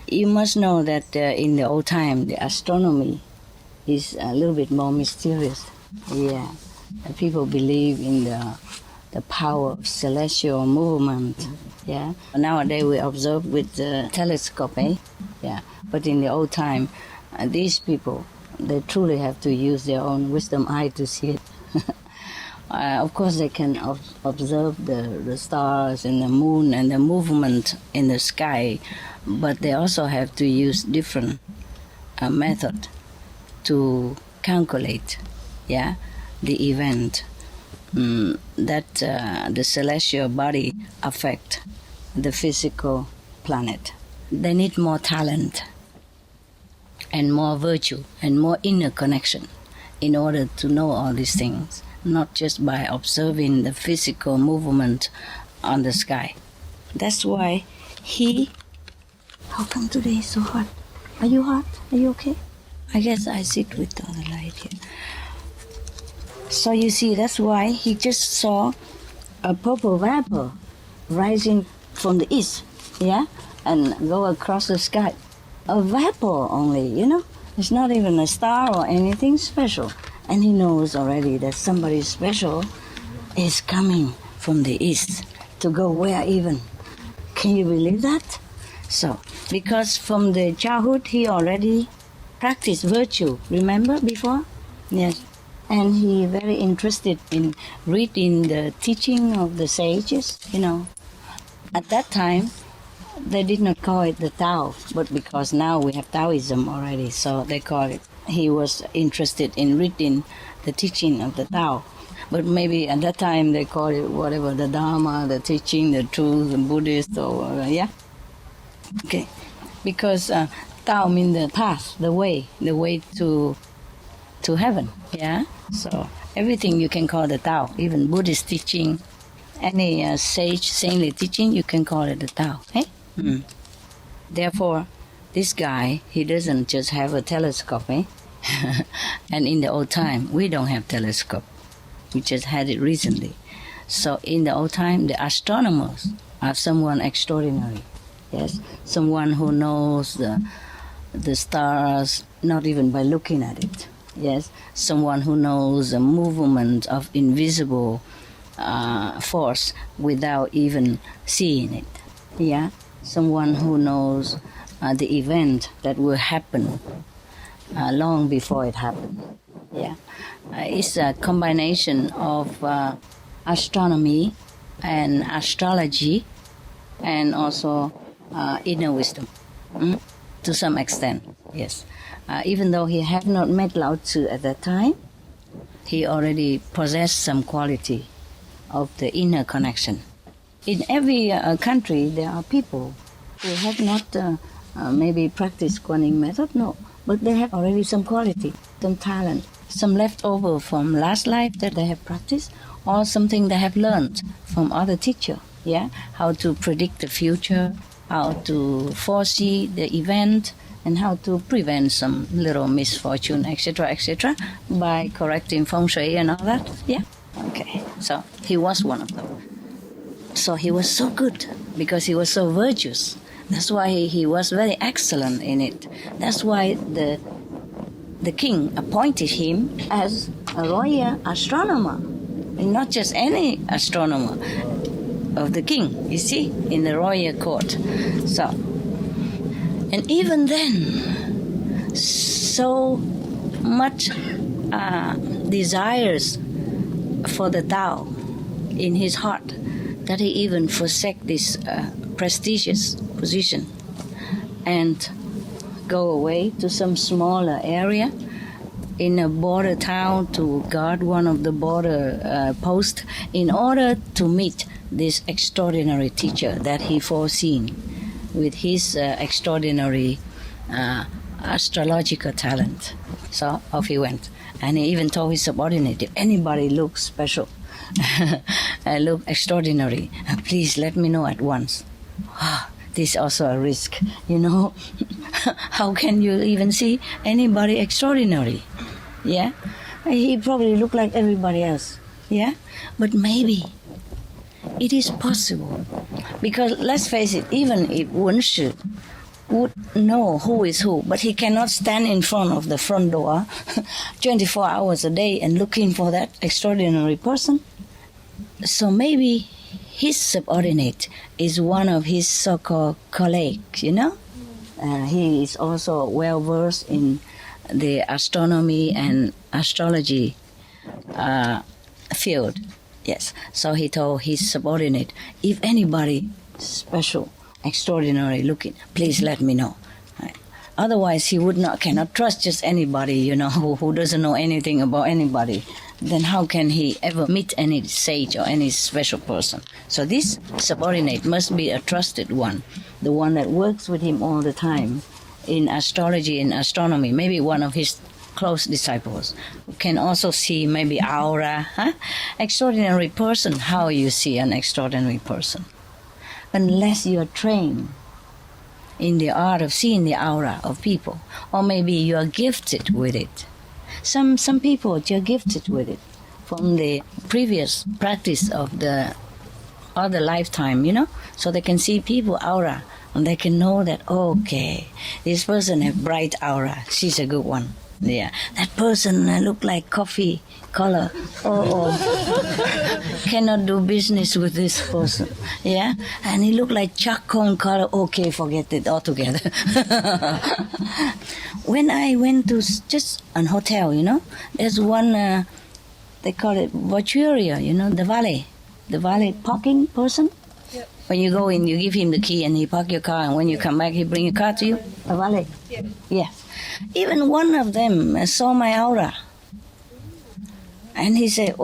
You must know that in the old time, the astronomy is a little bit more mysterious. Yeah, and people believe in the power of celestial movement. Yeah, nowadays we observe with the telescope. Yeah, but in the old time, these people, they truly have to use their own wisdom eye to see it. Of course, they can observe the stars and the moon and the movement in the sky, but they also have to use different method to calculate, the event that the celestial body affect the physical planet. They need more talent and more virtue and more inner connection in order to know all these things, not just by observing the physical movement on the sky. That's why how come today is so hot? Are you hot? Are you okay? I guess I sit with all the light here. So you see, that's why he just saw a purple vapor rising from the east. yeah, and go across the sky. A vapor only, you know. It's not even a star or anything special. And he knows already that somebody special is coming from the east to go where even. Can you believe that? So, because from the childhood he already practiced virtue, remember before? Yes. And he very interested in reading the teaching of the sages, you know. At that time, they did not call it the Tao, but because now we have Taoism already, so they call it. He was interested in reading the teaching of the Tao. But maybe at that time they call it whatever, the Dharma, the teaching, the truth, the Buddhist, or yeah? Okay. Because Tao means the path, the way to heaven, yeah? So everything you can call the Tao, even Buddhist teaching, any sage, saintly teaching, you can call it the Tao, eh? Therefore, this guy, he doesn't just have a telescope, eh? And in the old time, we don't have telescope. We just had it recently. So in the old time, the astronomers are someone extraordinary. Yes, someone who knows the stars, not even by looking at it. Yes, someone who knows the movement of invisible force without even seeing it. Yeah, someone who knows the event that will happen long before it happened. Yeah, it's a combination of astronomy and astrology, and also inner wisdom, to some extent. Yes, even though he had not met Lao Tzu at that time, he already possessed some quality of the inner connection. In every country, there are people who have not maybe practiced Guanyin method, no, but they have already some quality, some talent, some leftover from last life that they have practiced, or something they have learned from other teacher. Yeah, how to predict the future, how to foresee the event, and how to prevent some little misfortune, etc., by correcting feng shui and all that. Yeah. Okay. So he was one of them. So he was so good because he was so virtuous. That's why he was very excellent in it. That's why the king appointed him as a royal astronomer, and not just any astronomer, of the king, you see, in the royal court. So, and even then, so much desires for the Tao in his heart that he even forsake this prestigious position and go away to some smaller area in a border town to guard one of the border posts in order to meet this extraordinary teacher that he foreseen with his extraordinary astrological talent. So off he went. And he even told his subordinate, if anybody looks special, look extraordinary, please let me know at once. This is also a risk, you know. How can you even see anybody extraordinary? Yeah? He probably looked like everybody else. Yeah? But maybe it is possible. Because let's face it, even if Wenshi would know who is who, but he cannot stand in front of the front door 24 hours a day and looking for that extraordinary person. So maybe his subordinate is one of his so-called colleagues, you know? He is also well-versed in the astronomy and astrology field. Yes. So he told his subordinate, if anybody special, extraordinary looking, please let me know. Right. Otherwise, he cannot trust just anybody, you know, who doesn't know anything about anybody. Then how can he ever meet any sage or any special person? So this subordinate must be a trusted one, the one that works with him all the time in astrology and astronomy, maybe one of his close disciples, who can also see maybe aura. Extraordinary person, how you see an extraordinary person? Unless you are trained in the art of seeing the aura of people, or maybe you are gifted with it. Some people, you're gifted with it from the previous practice of the all the lifetime, so they can see people aura, and they can know that, okay, this person have bright aura, she's a good one. Yeah, that person look like coffee color. Cannot do business with this person. Yeah, and he look like charcoal color. Okay, forget it altogether. When I went to just an hotel, there's one. They call it voituria. the valet parking person. Yep. When you go in, you give him the key and he park your car, and when you come back, he bring your car to you. A valet. Yep. Yes. Even one of them saw my aura. And he said,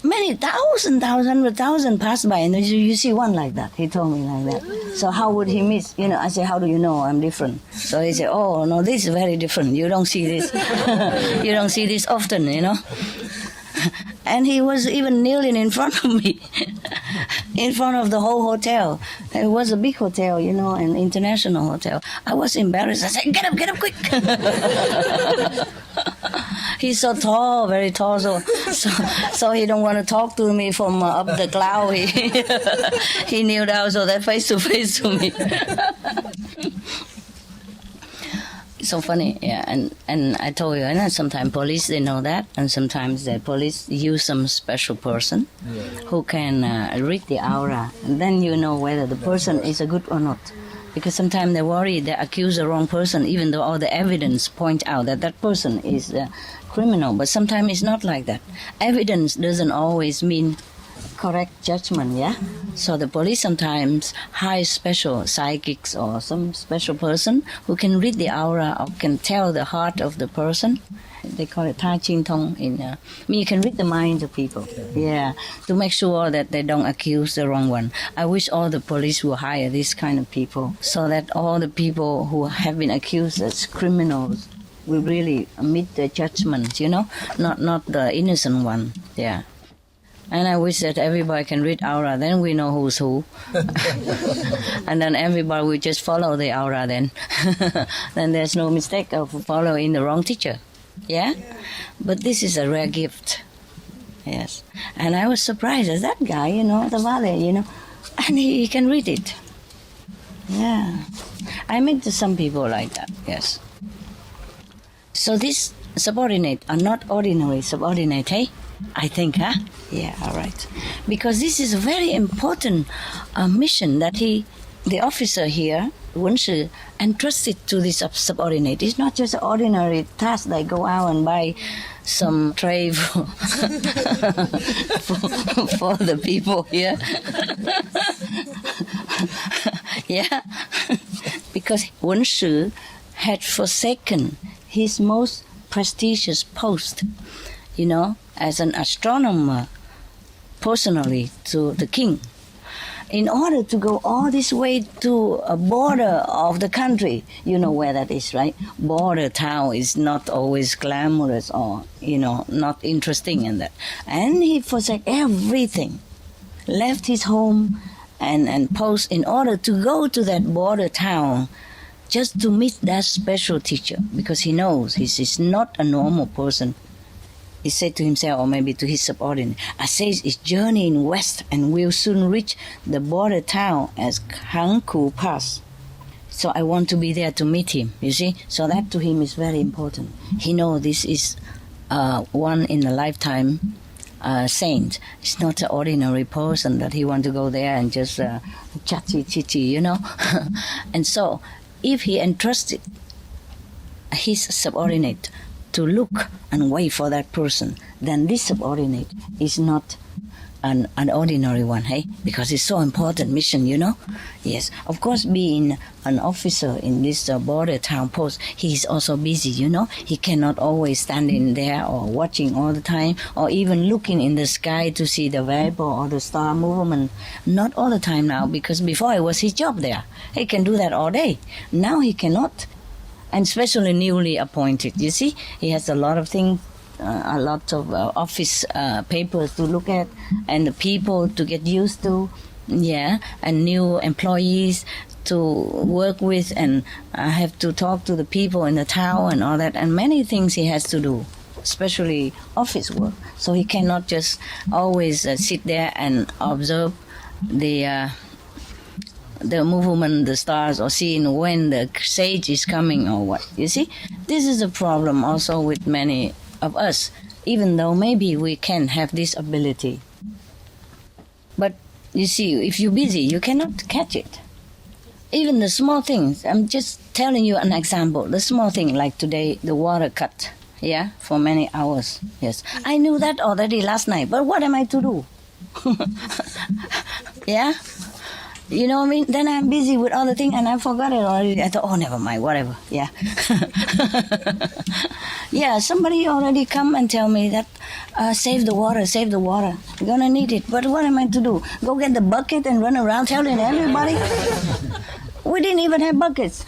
many thousand, 100,000 passed by, and you see one like that. He told me like that. So how would he miss? I said, how do you know I'm different? So he said, oh, no, this is very different. You don't see this. You don't see this often, And he was even kneeling in front of me, in front of the whole hotel. It was a big hotel, an international hotel. I was embarrassed. I said, get up, quick. He's so tall, very tall, so he don't want to talk to me from up the cloud. He kneeled down so that face to face to me. So funny, yeah, and I told you, sometimes police, they know that, and sometimes the police use some special person who can read the aura, and then you know whether the person is a good or not. Because sometimes they worry, they accuse the wrong person, even though all the evidence point out that that person is a criminal. But sometimes it's not like that. Evidence doesn't always mean correct judgment, yeah? So the police sometimes hire special psychics or some special person who can read the aura or can tell the heart of the person. They call it Tai Ching Tong. You can read the minds of people, yeah, to make sure that they don't accuse the wrong one. I wish all the police will hire these kind of people so that all the people who have been accused as criminals will really meet the judgment, not the innocent one, yeah. And I wish that everybody can read aura, then we know who's who. And then everybody will just follow the aura then. Then there's no mistake of following the wrong teacher. Yeah? But this is a rare gift. Yes. And I was surprised at that guy, the valet, and he can read it. Yeah. I meet some people like that, yes. So these subordinates are not ordinary subordinate, hey? I think, huh? Yeah, all right. Because this is a very important mission that the officer here, Wenshi, entrusted to this subordinate. It's not just an ordinary task they go out and buy some tray for the people here. Yeah. Because Wenshi had forsaken his most prestigious post, as an astronomer, personally to the king, in order to go all this way to a border of the country. You know where that is, right? Border town is not always glamorous or, not interesting in that. And he forsake everything, left his home and post in order to go to that border town just to meet that special teacher, because he knows he's not a normal person. He said to himself, or maybe to his subordinate, a sage is journeying west and will soon reach the border town as Hangku Pass. So I want to be there to meet him, you see? So that to him is very important. He knows this is one in a lifetime saint. It's not an ordinary person that he want to go there and just chachi-chichi, And so if he entrusted his subordinate to look and wait for that person, then this subordinate is not an ordinary one, hey? Because it's so important mission, Yes, of course, being an officer in this border town post, he's also busy, He cannot always stand in there or watching all the time or even looking in the sky to see the vapor or the star movement. Not all the time now, because before it was his job there. He can do that all day. Now he cannot. And especially newly appointed, you see, he has a lot of things, a lot of office papers to look at, and the people to get used to, yeah, and new employees to work with, and I have to talk to the people in the town and all that, and many things he has to do. especially office work. So he cannot just always sit there and observe the movement, the stars, or seeing when the sage is coming or what. You see, this is a problem also with many of us, even though maybe we can have this ability. But you see, if you're busy, you cannot catch it. Even the small things, I'm just telling you an example. The small thing, like today, the water cut, yeah, for many hours. Yes, I knew that already last night, but what am I to do? Yeah? You know what I mean? Then I'm busy with other things and I forgot it already. I thought, oh, never mind, whatever. Yeah. Yeah, somebody already come and tell me that save the water, save the water. You're going to need it. But what am I to do? Go get the bucket and run around telling everybody? We didn't even have buckets.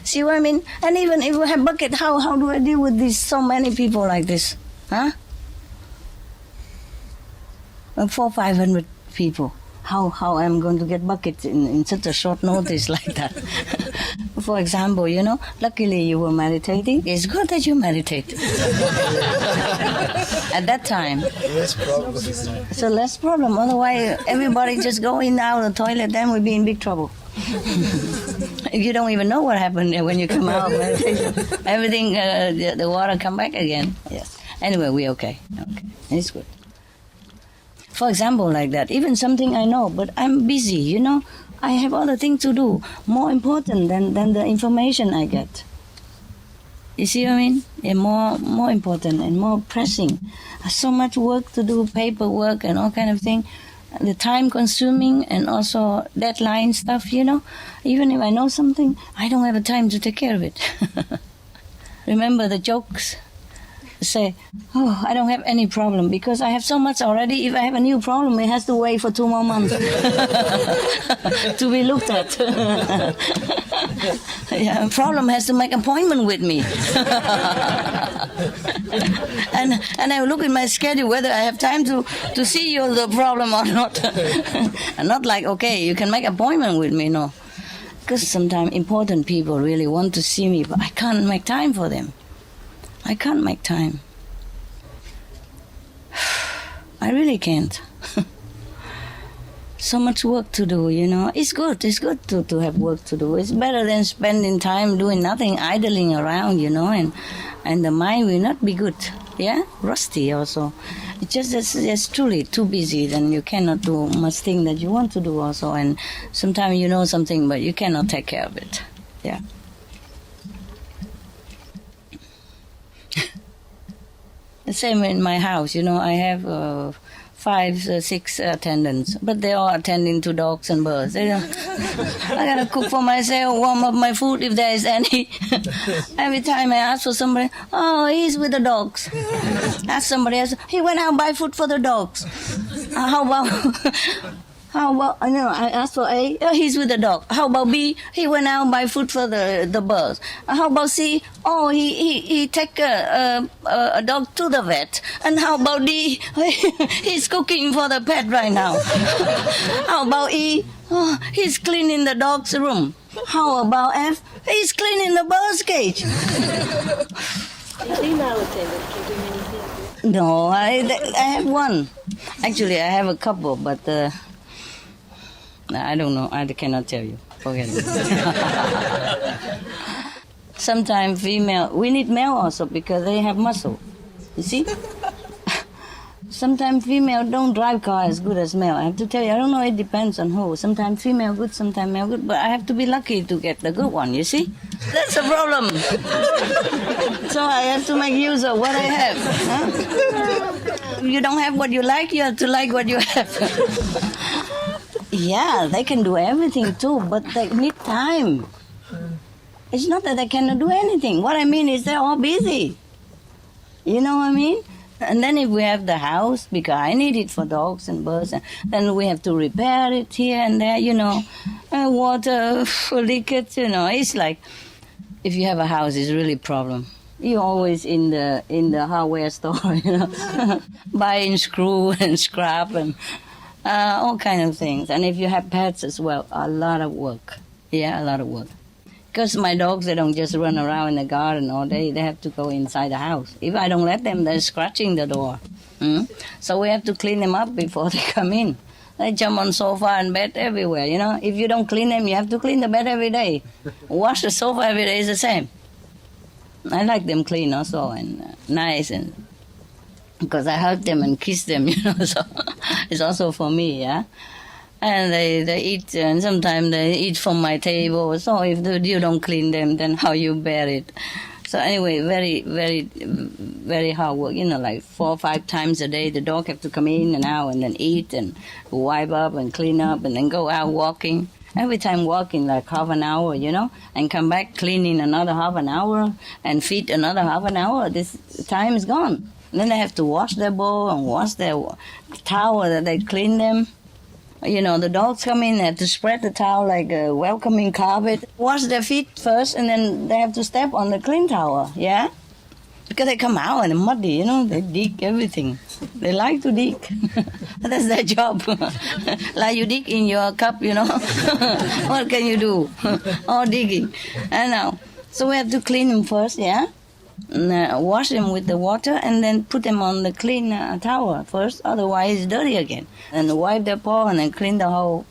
See what I mean? And even if we have bucket, how do I deal with these so many people like this? Huh? 400-500 people. How I'm going to get buckets in such a short notice like that? For example, you know, luckily you were meditating. It's good that you meditate. At that time. Less problem. So less problem. Otherwise, everybody just go in and out of the toilet, then we'll be in big trouble. You don't even know what happened when you come out of meditation. Everything, the water come back again. Yes. Anyway, we're okay. Okay. It's good. For example, like that, even something I know, but I'm busy, you know, I have other things to do, more important than the information I get. You see what I mean? Yeah, more important and more pressing. So much work to do, paperwork and all kind of thing. The time consuming and also deadline stuff, you know. Even if I know something, I don't have the time to take care of it. Remember the jokes? Say, oh, I don't have any problem because I have so much already. If I have a new problem, it has to wait for 2 more months to be looked at. Yeah, problem has to make appointment with me. and I look at my schedule whether I have time to see you the problem or not. And not like, okay, you can make appointment with me, no. Because sometimes important people really want to see me, but I can't make time for them. I can't make time. I really can't. So much work to do, you know. It's good to have work to do. It's better than spending time doing nothing, idling around, you know, and the mind will not be good. Yeah? Rusty also. It's just it's truly too busy, then you cannot do much thing that you want to do also, and sometimes you know something but you cannot take care of it. Yeah. The same in my house, you know, I have 5, 6 attendants, but they are attending to dogs and birds. I gotta cook for myself, warm up my food if there is any. Every time I ask for somebody, oh, he's with the dogs. Ask somebody else, he went out buy food for the dogs. How about, I asked for A, oh, he's with the dog. How about B, he went out buy food for the birds. How about C, oh, he take a dog to the vet. And how about D, he's cooking for the pet right now. How about E, oh, he's cleaning the dog's room. How about F, he's cleaning the bird's cage. Female attendant can do anything. No, I have one. Actually, I have a couple, but I don't know. I cannot tell you. Forget it. Sometimes female, we need male also because they have muscle. You see? Sometimes female don't drive car as good as male. I have to tell you, I don't know, it depends on who. Sometimes female good, sometimes male good, but I have to be lucky to get the good one, you see? That's the problem. So I have to make use of what I have. Huh? You don't have what you like, you have to like what you have. Yeah, they can do everything too, but they need time. It's not that they cannot do anything. What I mean is they're all busy. You know what I mean? And then if we have the house, because I need it for dogs and birds, and then we have to repair it here and there, you know, water leakage, you know. It's like, if you have a house, it's really a problem. You're always in the hardware store, you know, buying screw and scrap and all kind of things. And if you have pets as well, a lot of work. Yeah, a lot of work. Because my dogs, they don't just run around in the garden all day. They have to go inside the house. If I don't let them, they're scratching the door. So we have to clean them up before they come in. They jump on sofa and bed everywhere, you know. If you don't clean them, you have to clean the bed every day. Wash the sofa every day is the same. I like them clean also and nice, and because I hug them and kiss them, you know, so it's also for me, yeah. And they eat, and sometimes they eat from my table. So if you don't clean them, then how you bear it? So anyway, very, very, very hard work. You know, like 4 or 5 times a day, the dog have to come in and out and then eat and wipe up and clean up and then go out walking. Every time walking like half an hour, you know, and come back cleaning another half an hour and feed another half an hour. This time is gone. And then they have to wash their bowl and wash their towel that they clean them. You know, the dogs come in, they have to spread the towel like a welcoming carpet. Wash their feet first, and then they have to step on the clean towel, yeah? Because they come out and they're muddy, you know, they dig everything. They like to dig. That's their job. Like you dig in your cup, you know. What can you do? All digging. I know. So we have to clean them first, yeah? Wash them with the water and then put them on the clean towel first, otherwise it's dirty again. And wipe their paw and then clean the whole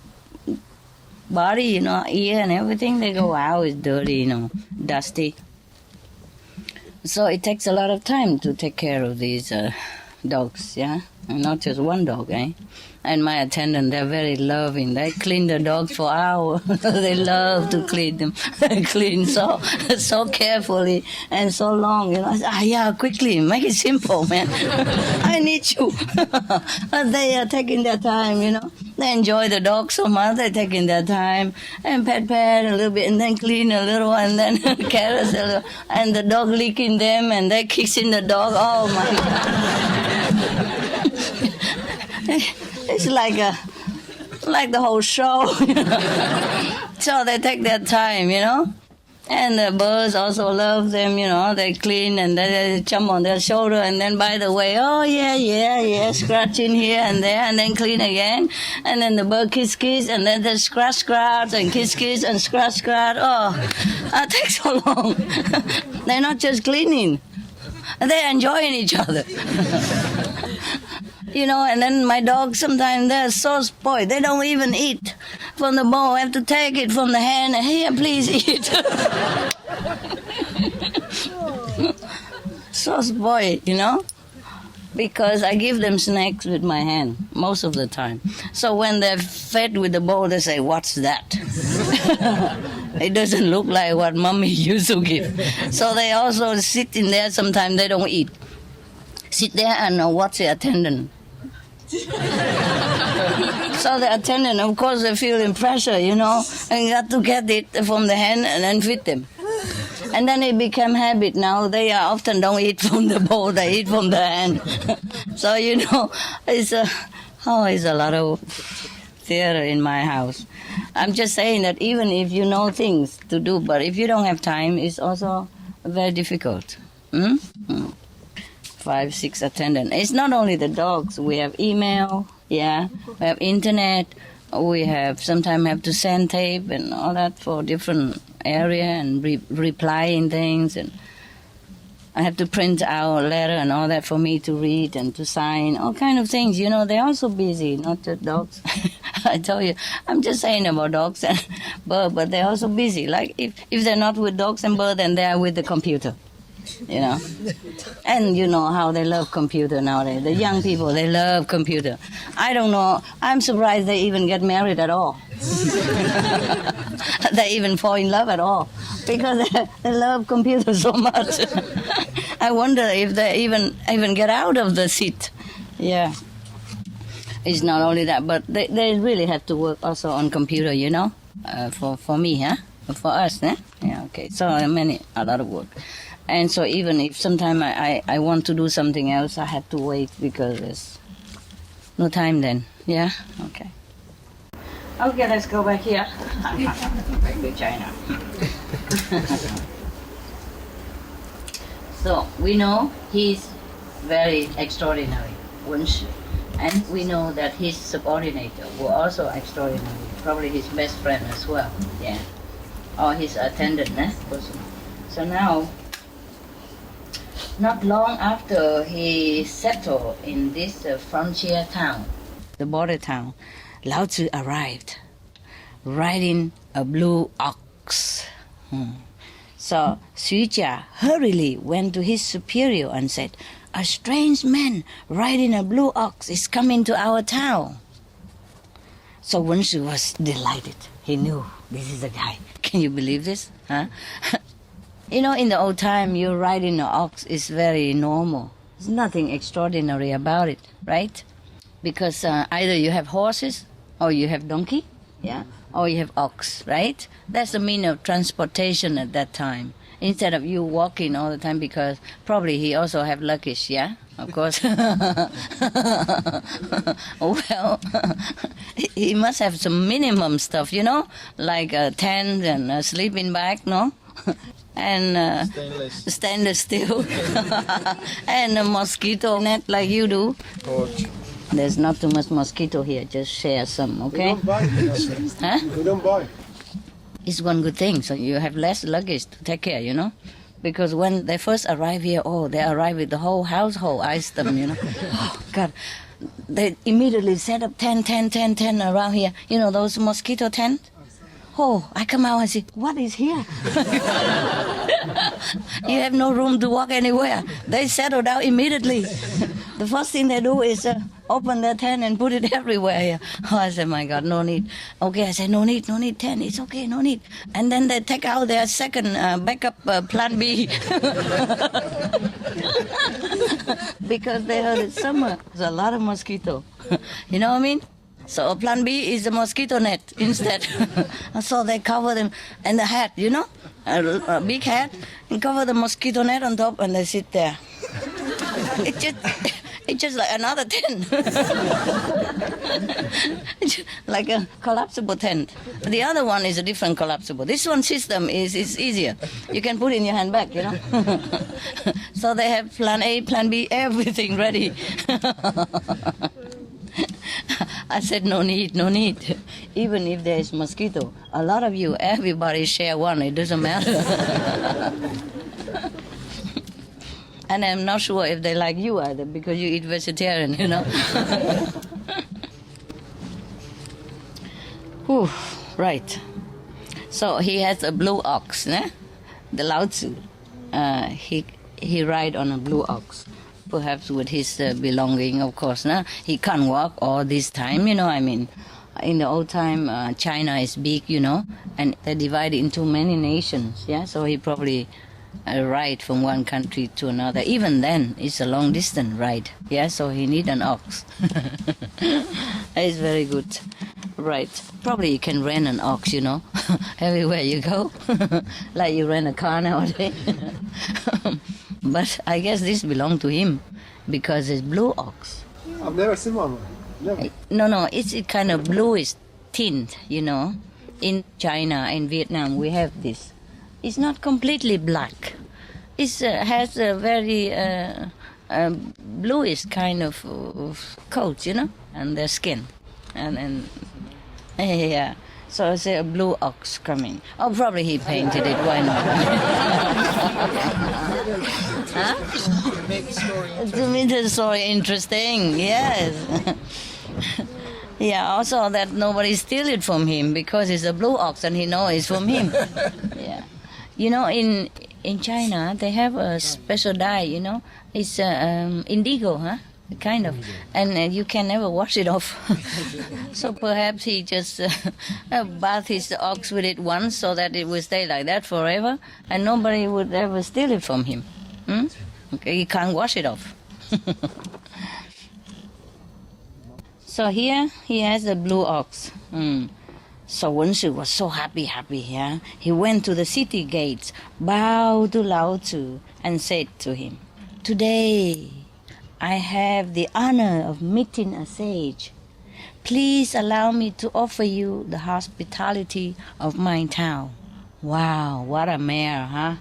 body, you know, ear and everything. They go out, it's dirty, you know, dusty. So it takes a lot of time to take care of these dogs, yeah? And not just one dog, eh? And my attendant, they're very loving. They clean the dogs for hours. They love to clean them. They clean so carefully and so long. You know, I say, yeah, quickly, make it simple, man. I need you. But they are taking their time, you know. They enjoy the dog so much. They're taking their time and pet a little bit and then clean a little and then caress a little. And the dog licking them and they kissing the dog. Oh, my God. It's like the whole show, you know? So they take their time, you know. And the birds also love them, you know. They clean and they jump on their shoulder and then, by the way, oh yeah, scratching here and there and then clean again. And then the bird kiss and then they scratch and kiss and scratch. Oh, that takes so long. They're not just cleaning. They're enjoying each other. You know, and then my dogs, sometimes they're so spoiled. They don't even eat from the bowl. I have to take it from the hand and, here, please eat. So spoiled, you know, because I give them snacks with my hand most of the time. So when they're fed with the bowl, they say, what's that? It doesn't look like what mommy used to give. So they also sit in there. Sometimes they don't eat. Sit there and watch the attendant. So the attendant, of course, they're feeling pressure, you know, and you have to get it from the hand and then feed them. And then it became habit now. They often don't eat from the bowl, they eat from the hand. So, you know, it's a lot of theater in my house. I'm just saying that even if you know things to do, but if you don't have time, it's also very difficult. 5, 6 attendants. It's not only the dogs. We have email, yeah. We have internet. We have sometimes have to send tape and all that for different area and replying things. And I have to print out a letter and all that for me to read and to sign, all kind of things. You know, they're also busy, not just dogs. I tell you, I'm just saying about dogs and birds, but they're also busy. Like if they're not with dogs and birds, then they are with the computer. You know, and you know how they love computer nowadays. The young people, they love computer. I don't know. I'm surprised they even get married at all. They even fall in love at all because they love computer so much. I wonder if they even get out of the seat. Yeah. It's not only that, but they really have to work also on computer. You know, for me, huh? For us, huh? Yeah. Okay. So a lot of work. And so even if sometime I want to do something else, I have to wait because there's no time then. Yeah? Okay. Okay, let's go back here. Back to China. So we know he's very extraordinary, Wenshi. And we know that his subordinates were also extraordinary, probably his best friend as well. Yeah. or his attendant person. So now, not long after he settled in this frontier town, the border town, Lao Tzu arrived, riding a blue ox. So Xu Jia hurriedly went to his superior and said, "A strange man riding a blue ox is coming to our town." So Wenshi was delighted. He knew this is the guy. Can you believe this? Huh? You know, in the old time, you riding an ox is very normal. There's nothing extraordinary about it, right? Because either you have horses, or you have donkey, yeah, or you have ox, right? That's the means of transportation at that time. Instead of you walking all the time, because probably he also have luggage, yeah, of course. Well, he must have some minimum stuff, you know, like a tent and a sleeping bag, no? And stainless steel, and a mosquito net like you do. There's not too much mosquito here, just share some, okay? We don't buy. Huh? We don't buy. It's one good thing, so you have less luggage to take care, you know? Because when they first arrive here, they arrive with the whole household item, you know? Oh, God. They immediately set up tent around here. You know, those mosquito tents? Oh, I come out and say, what is here? You have no room to walk anywhere. They settle down immediately. The first thing they do is open their tent and put it everywhere here. Oh, I said, my God, no need. Okay, I said, no need tent. It's okay, no need. And then they take out their second backup plan B. Because they heard it's summer. There's a lot of mosquito. You know what I mean? So plan B is a mosquito net instead. So they cover them, and the hat, you know, a big hat, and cover the mosquito net on top, and they sit there. It's just like another tent. Like a collapsible tent. The other one is a different collapsible. This one system is easier. You can put it in your handbag, you know. So they have plan A, plan B, everything ready. I said, no need. Even if there is mosquito, a lot of you, everybody share one, it doesn't matter. And I'm not sure if they like you either, because you eat vegetarian, you know. Whew, right. So he has a blue ox, né? The Lao Tzu. He ride on a blue ox. Perhaps with his belonging, of course. Nah? He can't walk all this time, you know, I mean. In the old time, China is big, you know, and they divide into many nations, yeah? So he probably ride from one country to another. Even then, it's a long distance ride, yeah? So he need an ox. It's very good. Right. Probably you can rent an ox, you know, everywhere you go. Like you rent a car nowadays. But I guess this belonged to him because it's blue ox. I've never seen one. Never. No, it's a kind of bluish tint, you know. In China, in Vietnam, we have this. It's not completely black. It has a very bluish kind of coat, you know, and their skin. And yeah. So I say a blue ox coming. Oh, probably he painted it. Why not? Huh? To make the story interesting, yes. Yeah, also that nobody steal it from him because it's a blue ox and he knows it's from him. Yeah. You know, in China, they have a special dye, you know. It's indigo, huh? Kind of, and you can never wash it off. So perhaps he just bathed his ox with it once so that it will stay like that forever, and nobody would ever steal it from him. Okay, he can't wash it off. So here he has the blue ox. So Wenshi was so happy, yeah. He went to the city gates, bowed to Lao Tzu, and said to him, "Today I have the honor of meeting a sage. Please allow me to offer you the hospitality of my town." Wow, what a mayor, huh?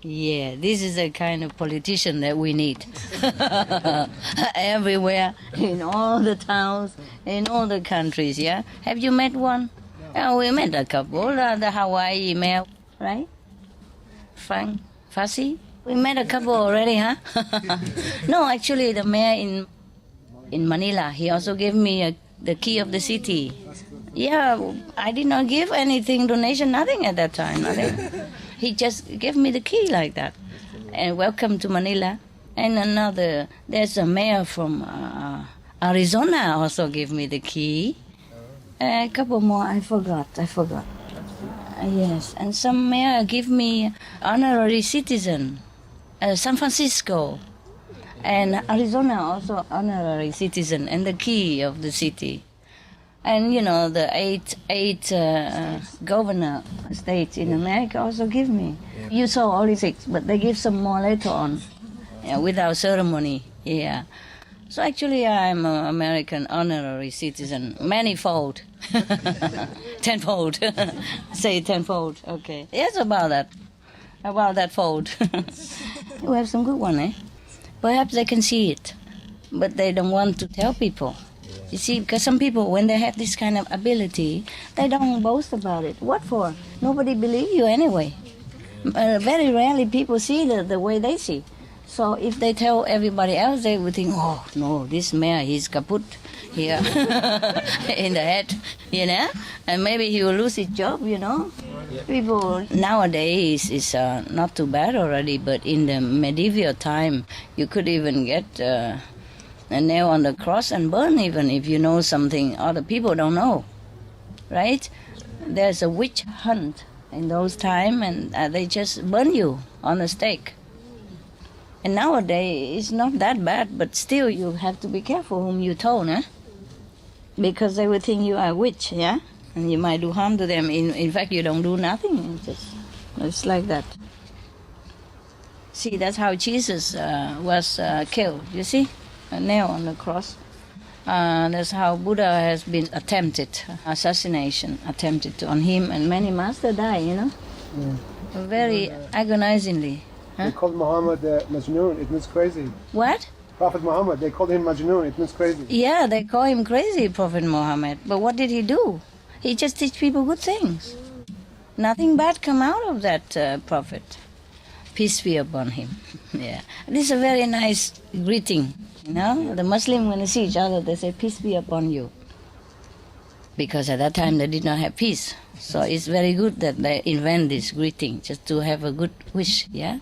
Yeah, this is the kind of politician that we need. Everywhere, in all the towns, in all the countries, yeah? Have you met one? Oh, we met a couple, the Hawaii mayor. right? Frank, Fassi. We met a couple already, huh? No, actually, the mayor in Manila, he also gave me the key of the city. Yeah, I did not give anything, donation, nothing at that time, nothing. He just gave me the key like that. And welcome to Manila. And there's a mayor from Arizona also gave me the key. A couple more, I forgot. Yes, and some mayor give me honorary citizen, San Francisco, and Arizona also honorary citizen, and the key of the city. And the eight governor states in America also give me. You saw only 6, but they give some more later on, without ceremony. Yeah. So actually, I'm an American honorary citizen, manifold, tenfold. Say tenfold. Okay. Yes, about that fold. You have some good one, eh? Perhaps they can see it, but they don't want to tell people. You see, because some people, when they have this kind of ability, they don't boast about it. What for? Nobody believes you anyway. Very rarely people see the way they see. So if they tell everybody else, they would think, oh, no, this mayor, he's kaput here in the head, and maybe he will lose his job, People nowadays is not too bad already, but in the medieval time, you could even get a nail on the cross and burn even if you know something other people don't know, right? There's a witch hunt in those times, and they just burn you on a stake. And nowadays, it's not that bad, but still you have to be careful whom you told, because they will think you are a witch, yeah? And you might do harm to them. In fact, you don't do nothing. It's like that. See, that's how Jesus was killed, you see? A nail on the cross. That's how Buddha has been assassination attempted on him, and many masters die, Very agonizingly. They called Muhammad Majnoon. It means crazy. What? Prophet Muhammad, they called him Majnoon. It means crazy. Yeah, they call him crazy, Prophet Muhammad. But what did he do? He just teach people good things. Nothing bad come out of that prophet. Peace be upon him. Yeah. This is a very nice greeting. The Muslim, when they see each other, they say, peace be upon you. Because at that time they did not have peace. So it's very good that they invent this greeting, just to have a good wish, yeah?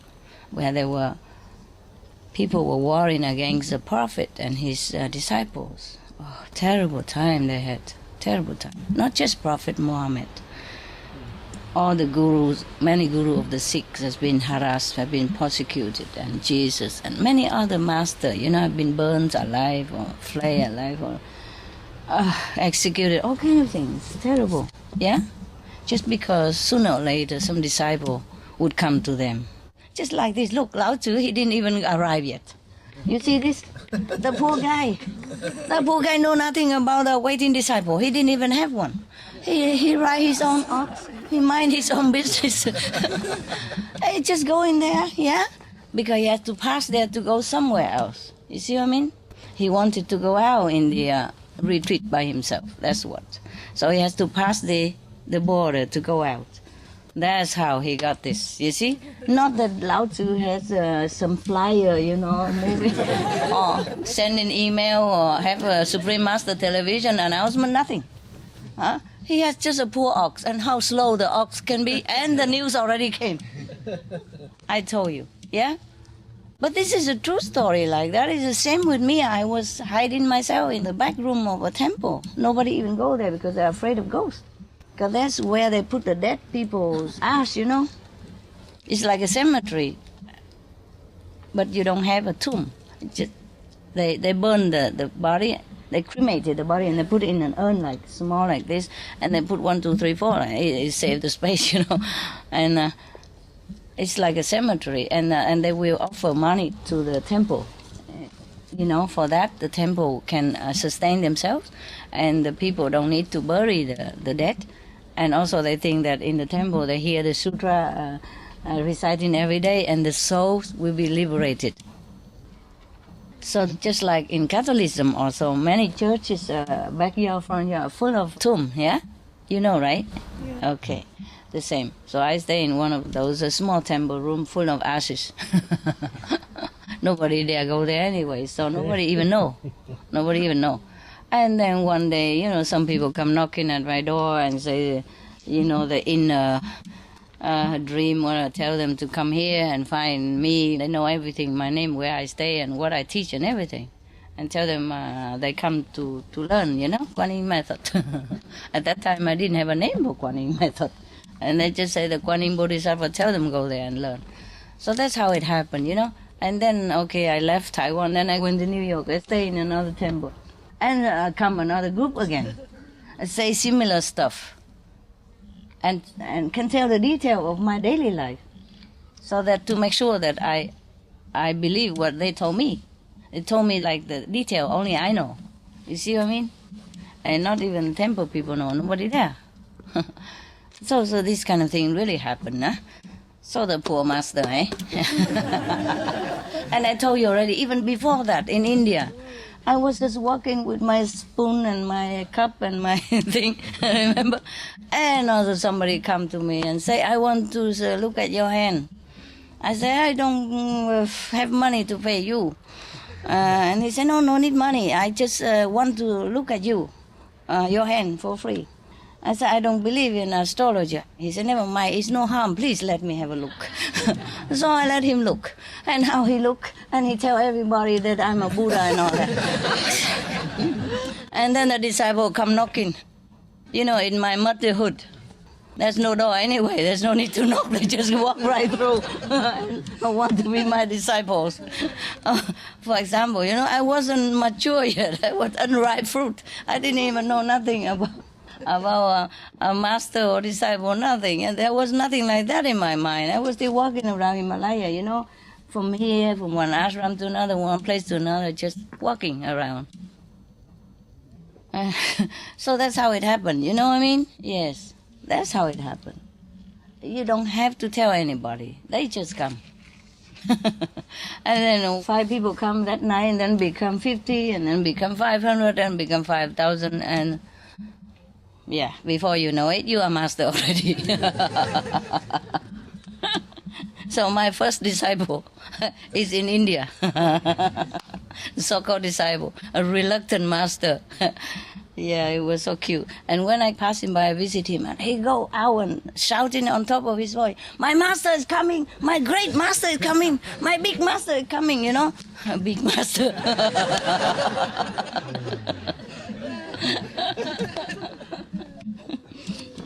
Where people were warring against the Prophet and his disciples. Oh, terrible time they had, terrible time. Not just Prophet Muhammad. All the gurus, many gurus of the Sikhs has been harassed, have been persecuted, and Jesus and many other masters, have been burned alive or flayed alive or executed, all kinds of things. Terrible, yeah? Just because sooner or later some disciple would come to them. Just like this, look, Lao Tzu, he didn't even arrive yet. You see this? The poor guy. The poor guy know nothing about a waiting disciple. He didn't even have one. He ride his own ox. He mind his own business. He just go in there, yeah? Because he has to pass there to go somewhere else. You see what I mean? He wanted to go out in the retreat by himself. That's what. So he has to pass the border to go out. That's how he got this, you see? Not that Lao Tzu has some flyer, movie, or send an email, or have a Supreme Master television announcement, nothing. Huh? He has just a poor ox, and how slow the ox can be, and the news already came. I told you, yeah? But this is a true story like that. It's the same with me. I was hiding myself in the back room of a temple. Nobody even go there because they're afraid of ghosts. Because that's where they put the dead people's ash, It's like a cemetery. But you don't have a tomb. They burn the body, they cremated the body, and they put it in an urn like small like this, and they put 1, 2, 3, 4. It saves the space, And it's like a cemetery, and they will offer money to the temple. For that, the temple can sustain themselves, and the people don't need to bury the dead. And also they think that in the temple they hear the sutra reciting every day, and the souls will be liberated. So just like in Catholicism also, many churches, backyard, front yard, full of tomb, yeah? You know, right? Yeah. Okay. the same. So I stay in one of those, a small temple room full of ashes. Nobody dare go there anyway, so nobody even know. Nobody even know. And then one day, some people come knocking at my door and say, the inner dream want to tell them to come here and find me. They know everything, my name, where I stay, and what I teach and everything. And tell them they come to learn, Kuan Yin method. At that time, I didn't have a name for Kuan Yin method. And they just say the Kuan Yin Bodhisattva, tell them go there and learn. So that's how it happened, And then, I left Taiwan, then I went to New York. I stayed in another temple. And come another group again. I say similar stuff. And can tell the detail of my daily life. So that to make sure that I believe what they told me. They told me like the detail, only I know. You see what I mean? And not even temple people know, nobody there. So this kind of thing really happened, huh? So the poor master, eh? And I told you already, even before that, in India, I was just walking with my spoon and my cup and my thing, remember? And also somebody come to me and say, I want to look at your hand. I say, I don't have money to pay you. And he said, no need money. I just want to look at you, your hand for free. I said, I don't believe in astrology. He said, never mind, it's no harm. Please let me have a look. So I let him look. And how he look, and he tell everybody that I'm a Buddha and all that. And then the disciple come knocking, in my motherhood. There's no door anyway. There's no need to knock. They just walk right through. I want to be my disciples. For example, I wasn't mature yet. I was unripe fruit. I didn't even know nothing about a master or disciple, nothing. And there was nothing like that in my mind. I was still walking around Himalaya, from here, from one ashram to another, one place to another, just walking around. So that's how it happened, you know what I mean? Yes, that's how it happened. You don't have to tell anybody. They just come. And then 5 people come that night, and then become 50, and then become 500, and become 5,000, and yeah, before you know it, you are master already. So my first disciple is in India. So-called disciple, a reluctant master. Yeah, it was so cute. And when I pass him by, I visit him, and he go out and shouting on top of his voice, my master is coming, my great master is coming, my big master is coming, A big master.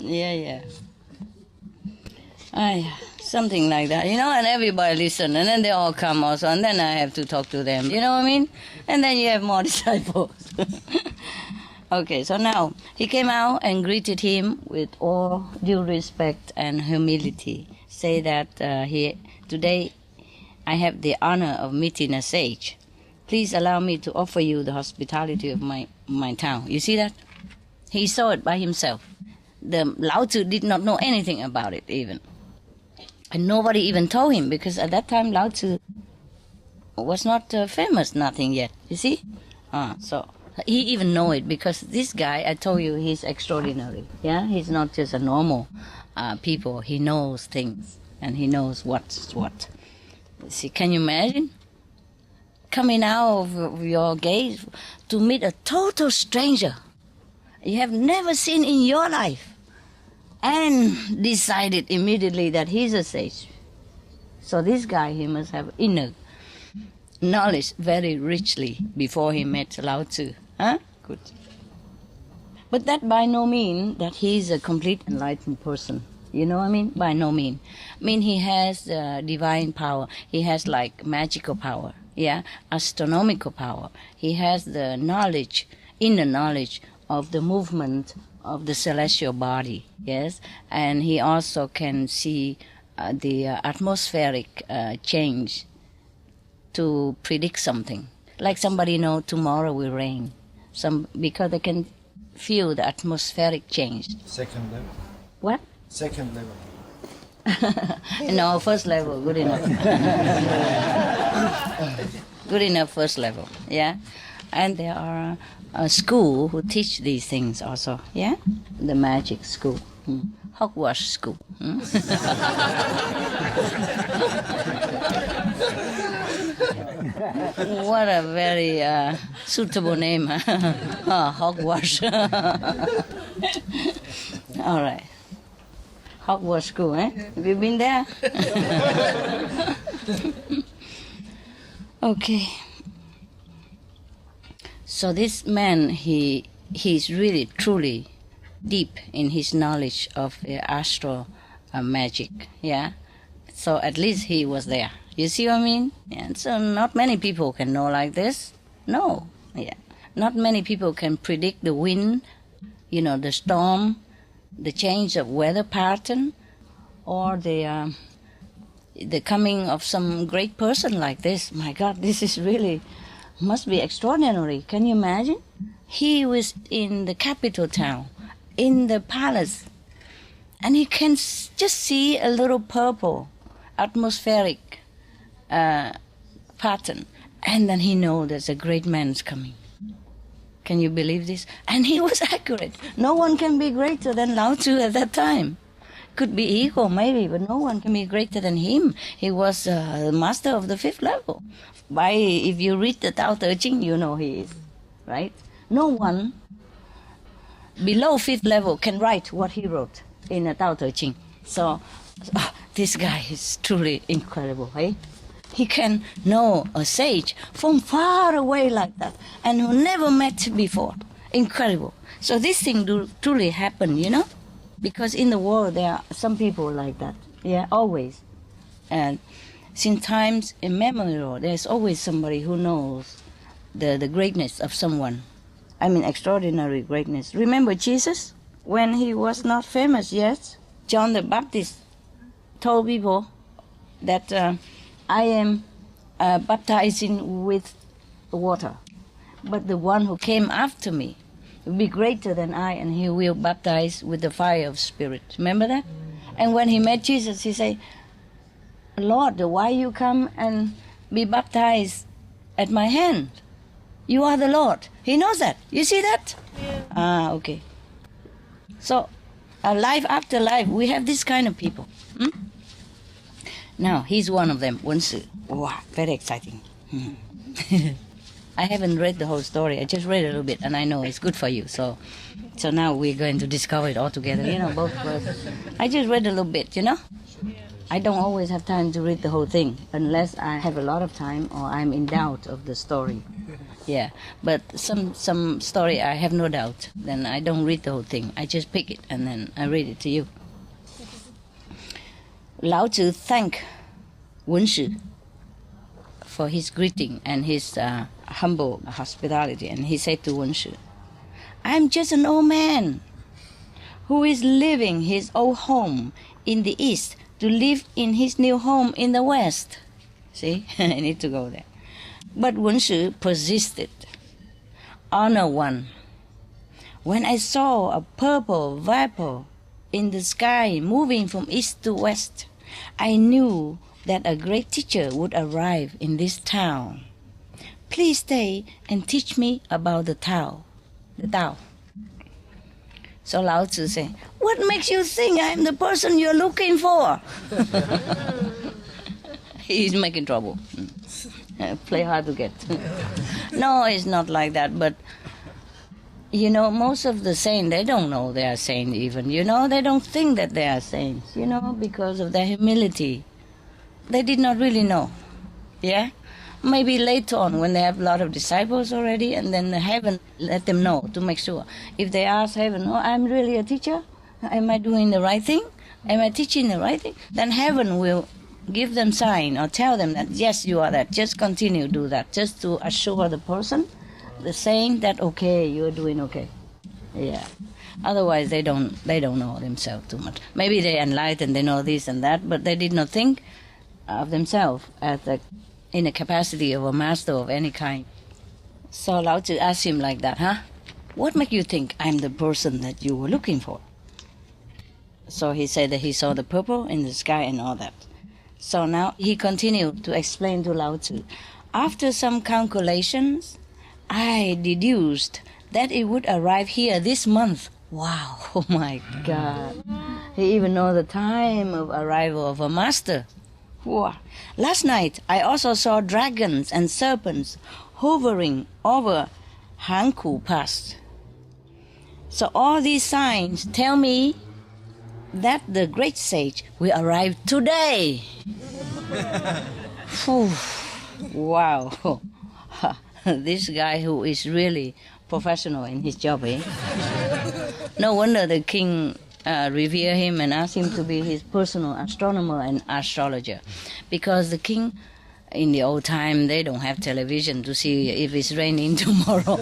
Yeah. Something like that, and everybody listen, and then they all come also, and then I have to talk to them, you know what I mean? And then you have more disciples. Okay, so now he came out and greeted him with all due respect and humility. Say that today I have the honor of meeting a sage. Please allow me to offer you the hospitality of my town. You see that? He saw it by himself. The Lao Tzu did not know anything about it even. And nobody even told him, because at that time Lao Tzu was not famous, nothing yet, you see? So he even know it, because this guy, I told you, he's extraordinary. Yeah, he's not just a normal people. He knows things, and he knows what's what. See, can you imagine? Coming out of your gate to meet a total stranger you have never seen in your life, and decided immediately that he's a sage. So this guy, he must have inner knowledge very richly before he met Lao Tzu. Huh? Good. But that by no means that he's a complete enlightened person. You know what I mean? By no means. I mean, he has divine power. He has like magical power. Yeah, astronomical power. He has the knowledge, inner knowledge of the movement of the celestial body, yes, and he also can see the atmospheric change to predict something. Like somebody know tomorrow will rain, because they can feel the atmospheric change. Second level. What? Second level. No, first level, good enough. Good enough, first level, yeah. And there are a school who teach these things also, yeah? The magic school. Hogwarts School. What a very suitable name, huh? Hogwarts. All right. Hogwarts School, eh? Have you been there? Okay. So this man, he's really, truly deep in his knowledge of astral magic, yeah? So at least he was there. You see what I mean? And so not many people can know like this. No, yeah. Not many people can predict the wind, the storm, the change of weather pattern, or the coming of some great person like this. My God, this is really, must be extraordinary. Can you imagine? He was in the capital town, in the palace, and he can just see a little purple atmospheric pattern, and then he knows there's a great man's coming. Can you believe this? And he was accurate. No one can be greater than Lao Tzu at that time. Could be equal maybe, but no one can be greater than him. He was the master of the 5th level. If you read the Tao Te Ching, you know he is, right? No one below 5th level can write what he wrote in the Tao Te Ching. So this guy is truly incredible, eh? He can know a sage from far away like that, and who never met before. Incredible. So this thing do truly happen, because in the world there are some people like that. Yeah, always. And since times immemorial, there's always somebody who knows the greatness of someone. I mean, extraordinary greatness. Remember Jesus? When he was not famous yet, John the Baptist told people that I am baptizing with water, but the one who came after me will be greater than I, and he will baptize with the fire of Spirit. Remember that? And when he met Jesus, he said, Lord, why you come and be baptized at my hand? You are the Lord. He knows that. You see that? Yeah. Okay. So, life after life, we have this kind of people. Now, he's one of them, Wenshi. Wow, very exciting. I haven't read the whole story. I just read a little bit, and I know it's good for you. So now we're going to discover it all together, both of us. I just read a little bit, I don't always have time to read the whole thing, unless I have a lot of time or I'm in doubt of the story. Yeah, but some story I have no doubt. Then I don't read the whole thing. I just pick it, and then I read it to you. Lao Tzu thanked Wenshi for his greeting and his humble hospitality, and he said to Wenshi, I'm just an old man who is leaving his old home in the east to live in his new home in the west. See, I need to go there. But Wenshi persisted. Honor one, when I saw a purple vapor in the sky moving from east to west, I knew that a great teacher would arrive in this town. Please stay and teach me about the Tao. So Lao Tzu said, what makes you think I'm the person you're looking for? He's making trouble. Play hard to get. No, it's not like that, but most of the saints, they don't know they are saints even, they don't think that they are saints, because of their humility. They did not really know, yeah? Maybe later on when they have a lot of disciples already, and then heaven let them know to make sure. If they ask heaven, I'm really a teacher? Am I doing the right thing? Am I teaching the right thing? Then heaven will give them sign or tell them that, yes, you are that. Just continue to do that, just to assure the person, the saying that, okay, you're doing okay. Yeah. Otherwise, they don't know themselves too much. Maybe they enlightened, they know this and that, but they did not think of themselves in the capacity of a master of any kind. So Lao Tzu asked him like that, what makes you think I'm the person that you were looking for? So he said that he saw the purple in the sky and all that. So now he continued to explain to Lao Tzu. After some calculations, I deduced that it would arrive here this month. Wow, oh my God. He even knows the time of arrival of a master. Wow. Last night, I also saw dragons and serpents hovering over Hankou Pass. So all these signs tell me that the great sage will arrive today. Whew. Wow. This guy who is really professional in his job, eh? No wonder the king revere him and ask him to be his personal astronomer and astrologer, because the king in the old time, they don't have television to see if it's raining tomorrow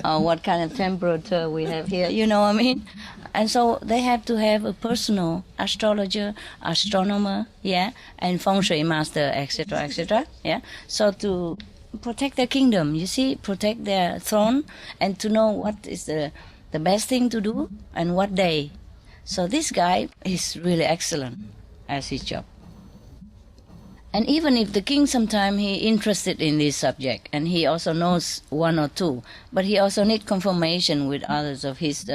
or what kind of temperature we have here, you know what I mean? And so they have to have a personal astrologer, astronomer, yeah, and feng shui master, etc., etc., yeah. So to protect their kingdom, you see, protect their throne, and to know what is the best thing to do and what day. So this guy is really excellent as his job. And even if the king sometime he interested in this subject and he also knows one or two, but he also need confirmation with others of his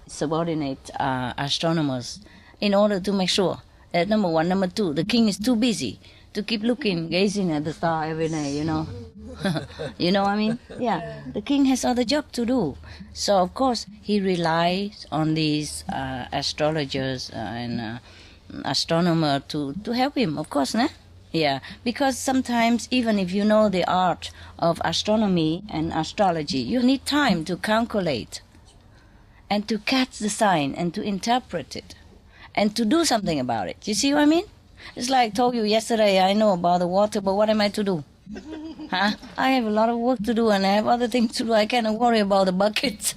subordinate astronomers in order to make sure that number one, number two, the king is too busy to keep looking, gazing at the star every day, you know. You know what I mean? Yeah, the king has other job to do. So of course he relies on these astrologers and astronomer to help him, of course, né? Yeah, because sometimes even if you know the art of astronomy and astrology, you need time to calculate and to catch the sign and to interpret it and to do something about it. You see what I mean? It's like I told you yesterday, I know about the water, but what am I to do? Huh? I have a lot of work to do and I have other things to do. I cannot worry about the buckets.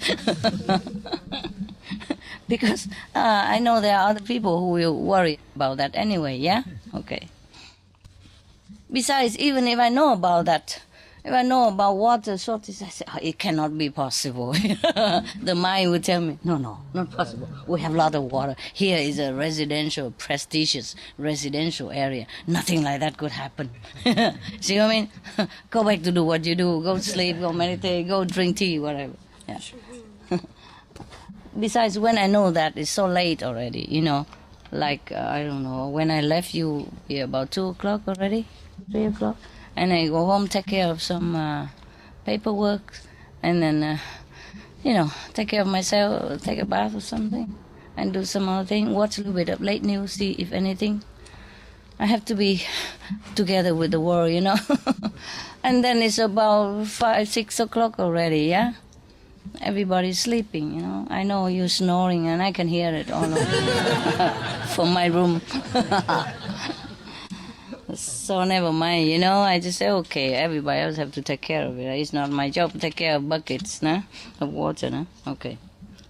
Because I know there are other people who will worry about that anyway, yeah? Okay. Besides, even if I know about that, if I know about water shortage, I say, oh, it cannot be possible. The mind will tell me, no, not possible. We have a lot of water. Here is a residential, prestigious residential area. Nothing like that could happen. See what I mean? Go back to do what you do. Go sleep, go meditate, go drink tea, whatever. Yeah. Besides, when I know that it's so late already, you know, like, I don't know, when I left you here about 2 o'clock already, 3 o'clock, and I go home, take care of some paperwork, and then, you know, take care of myself, take a bath or something, and do some other thing, watch a little bit of late news, see if anything. I have to be together with the world, you know. And then it's about 5, 6 o'clock already, yeah? Everybody's sleeping, you know. I know you're snoring, and I can hear it all over from my room. So never mind, you know. I just say, okay, everybody else have to take care of it. It's not my job to take care of buckets, nah? Of water, nah? Okay,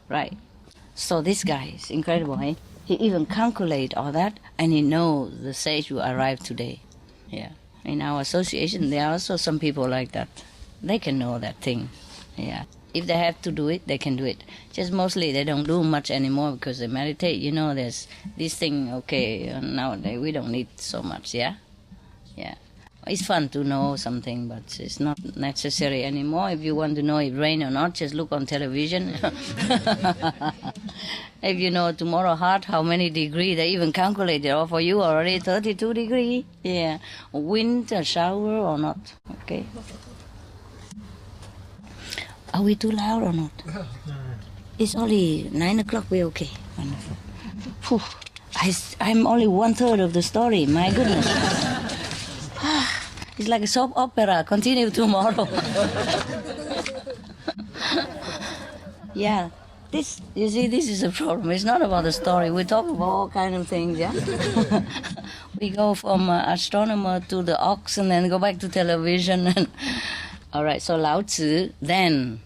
right. So this guy is incredible, eh? He even calculate all that, and he knows the sage will arrive today. Yeah. In our association, there are also some people like that. They can know that thing. Yeah. If they have to do it, they can do it. Just mostly they don't do much anymore because they meditate. You know, there's this thing, okay, nowadays we don't need so much, yeah? Yeah. It's fun to know something, but it's not necessary anymore. If you want to know if rain or not, just look on television. If you know tomorrow hot, how many degrees, they even calculate it all for you already, 32 degrees. Yeah. Wind, a shower or not, okay? Are we too loud or not? It's only 9 o'clock, we're okay. Wonderful. Whew. I'm only 1/3 of the story, my goodness. It's like a soap opera, continue tomorrow. Yeah, you see, this is a problem. It's not about the story. We talk about all kinds of things, yeah? We go from astronomer to the ox and then go back to television. And all right, so Lao Tzu, then,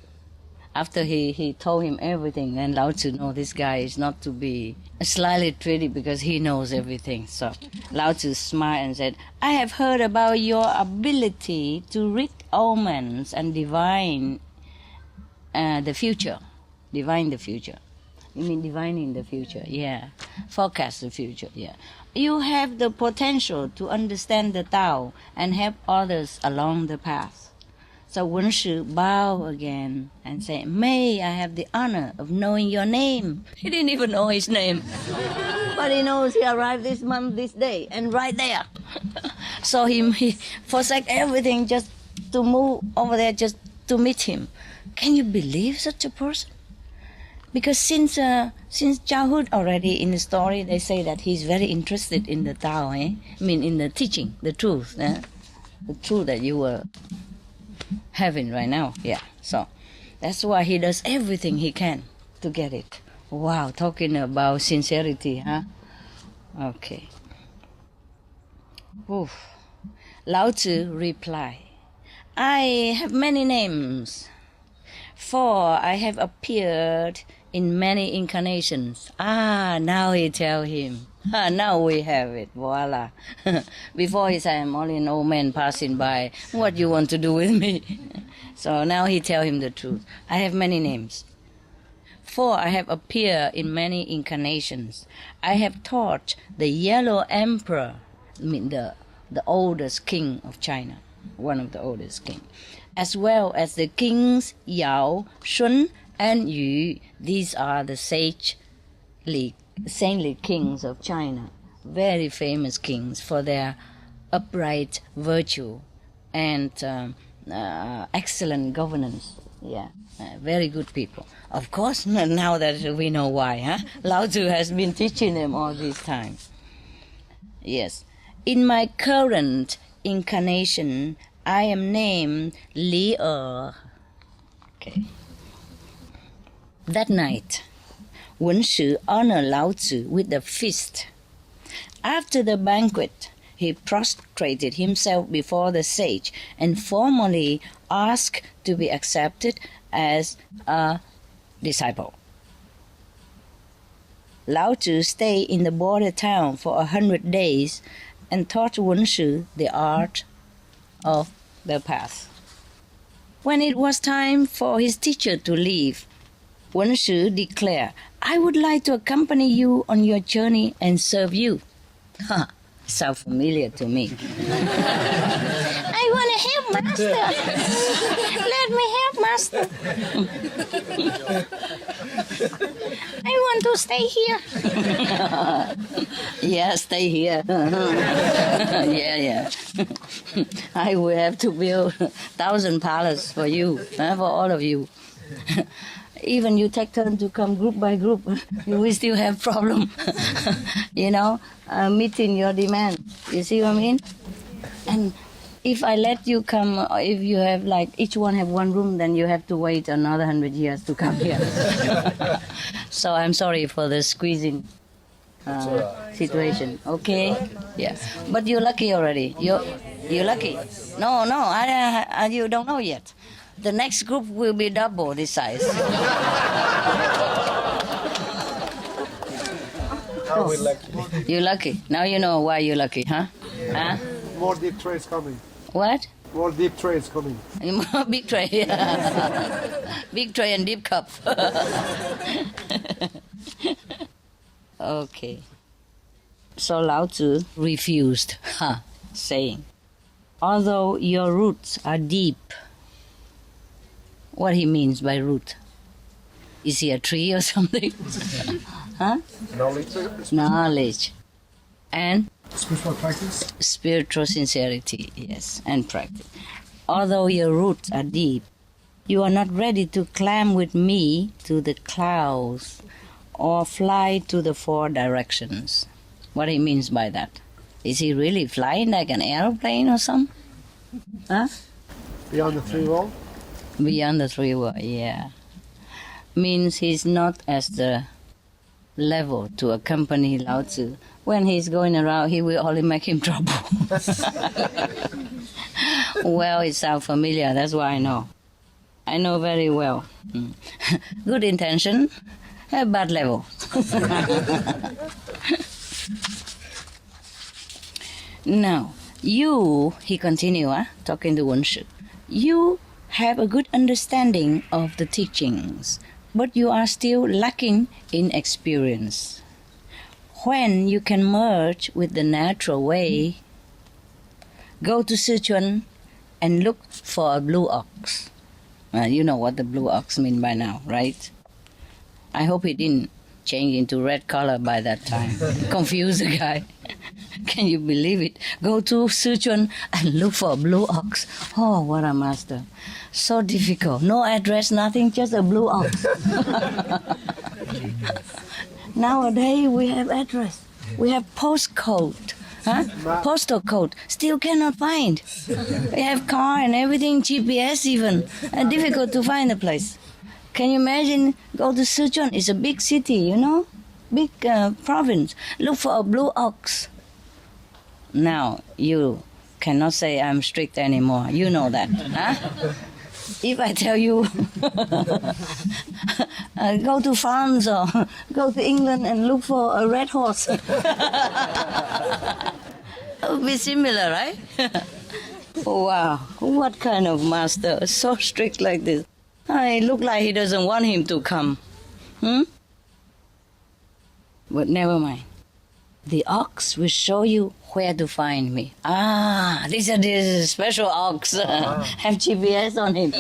after he told him everything, then Lao Tzu know this guy is not to be slyly treated because he knows everything. So Lao Tzu smiled and said, I have heard about your ability to read omens and divine the future. Divine the future. You mean divining the future? Yeah. Forecast the future, yeah. You have the potential to understand the Tao and help others along the path. So Wenshi bow again and say, "May I have the honor of knowing your name?" He didn't even know his name. But he knows he arrived this month, this day, and right there. So he forsake everything just to move over there, just to meet him. Can you believe such a person? Because since childhood already in the story, they say that he's very interested in the Tao, I mean in the teaching, the truth, the truth that you were having right now. Yeah, so that's why he does everything he can to get it. Wow, talking about sincerity, huh? Okay. Oof. Lao Tzu replied, "I have many names, for I have appeared in many incarnations." Now he tell him. Now we have it. Voila. Before he said, "I'm only an old man passing by. What you want to do with me?" So now he tell him the truth. I have many names. For I have appeared in many incarnations. I have taught the Yellow Emperor, I mean the oldest king of China, one of the oldest kings, as well as the kings Yao, Shun, and Yu. These are the saintly kings of China, very famous kings for their upright virtue and excellent governance. Yeah, very good people. Of course, now that we know why, huh? Lao Tzu has been teaching them all this time. Yes. In my current incarnation, I am named Li Er. Okay. That night, Wenshi honored Lao Tzu with a feast. After the banquet, he prostrated himself before the sage and formally asked to be accepted as a disciple. Lao Tzu stayed in the border town for 100 days and taught Wenshi the art of the path. When it was time for his teacher to leave, Wenshi declared, "I would like to accompany you on your journey and serve you." Sounds familiar to me. I want to help Master. Let me help Master. I want to stay here. Yeah, stay here. Yeah. I will have to build 1,000 palaces for you, for all of you. Even you take turn to come group by group, you will still have problem, meeting your demand. You see what I mean? And if I let you come, if you have each one have one room, then you have to wait another 100 years to come here. So I'm sorry for the squeezing situation. Okay? Yeah. But you're lucky already. You're lucky. No, you don't know yet. The next group will be double this size. Now we're lucky. You're lucky. Now you know why you're lucky, huh? Huh? More deep trays coming. What? More deep trays coming. Big tray. Big tray and deep cup. Okay. So Lao Tzu refused, saying, "Although your roots are deep," what he means by root? Is he a tree or something? Huh? Knowledge. And? Spiritual practice. Spiritual sincerity, yes, and practice. Although your roots are deep, you are not ready to climb with me to the clouds or fly to the 4 directions. What he means by that? Is he really flying like an aeroplane or something? Huh? Beyond the 3 world? Beyond the 3 world, yeah. Means he's not as the level to accompany Lao Tzu. When he's going around, he will only make him trouble. Well, it sounds familiar, that's why I know. I know very well. Good intention, bad level. Now, you, he continued, talking to Wenshi, you have a good understanding of the teachings, but you are still lacking in experience. When you can merge with the natural way, go to Sichuan and look for a blue ox. You know what the blue ox mean by now, right? I hope he didn't change into red color by that time. Confuse the guy. Can you believe it? Go to Sichuan and look for a blue ox. Oh, what a master. So difficult. No address, nothing, just a blue ox. Nowadays we have address. We have postcode. Postal code. Still cannot find. We have car and everything, GPS even. And difficult to find a place. Can you imagine? Go to Sichuan. It's a big city, you know? Big province. Look for a blue ox. Now, you cannot say I'm strict anymore. You know that. If I tell you, go to France or go to England and look for a red horse. It would be similar, right? Wow, what kind of master? So strict like this. It looks like he doesn't want him to come. But never mind. The ox will show you where to find me. This is a special ox. Have GPS on him.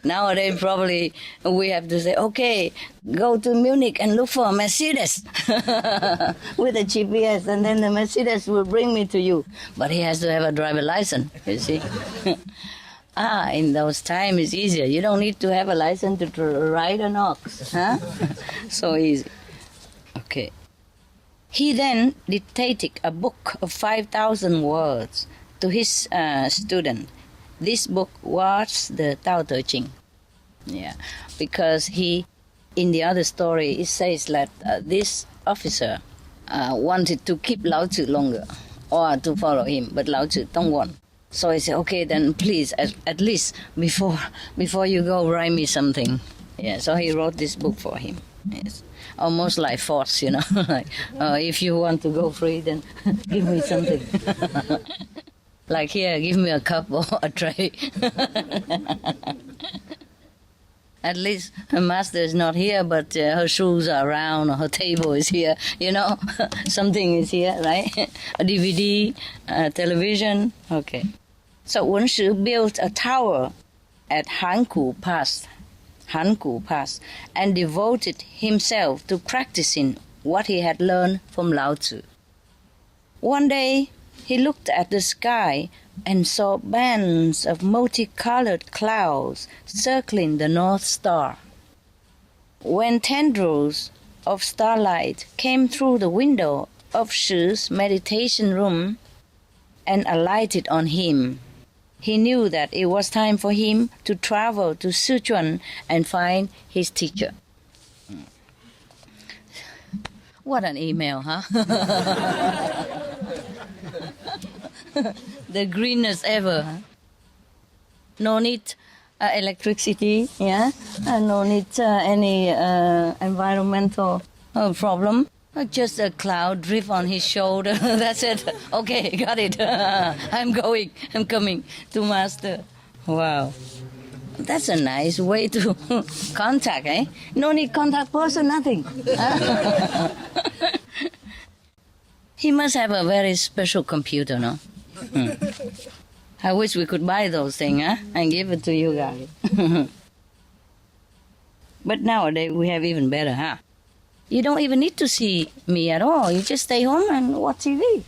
Nowadays, probably we have to say, okay, go to Munich and look for a Mercedes with a GPS, and then the Mercedes will bring me to you. But he has to have a driver license, you see. In those times it's easier. You don't need to have a license to ride an ox. So easy. Okay. He then dictated a book of 5,000 words to his student. This book was the Tao Te Ching. Yeah, because in the other story, it says that this officer wanted to keep Lao Tzu longer or to follow him, but Lao Tzu don't want. So he said, okay, then please, at least before you go, write me something. Yeah, so he wrote this book for him. Yes. Almost like force, you know. Like, if you want to go free, then give me something. Like here, give me a cup or a tray. At least her master is not here, but her shoes are around, or her table is here, you know. Something is here, right? A DVD, a television. Okay. So Wenshi built a tower at Hanku Pass, and devoted himself to practicing what he had learned from Lao Tzu. One day, he looked at the sky and saw bands of multicolored clouds circling the North Star. When tendrils of starlight came through the window of Shi's meditation room and alighted on him, he knew that it was time for him to travel to Sichuan and find his teacher. What an email, huh? The greenest ever. Huh? No need electricity, yeah? No need any environmental problem. Just a cloud drift on his shoulder. That's it. Okay, got it. I'm coming to master. Wow. That's a nice way to contact, eh? No need contact person, nothing. He must have a very special computer, no? I wish we could buy those things, and give it to you guys. But nowadays we have even better, huh? You don't even need to see me at all. You just stay home and watch TV.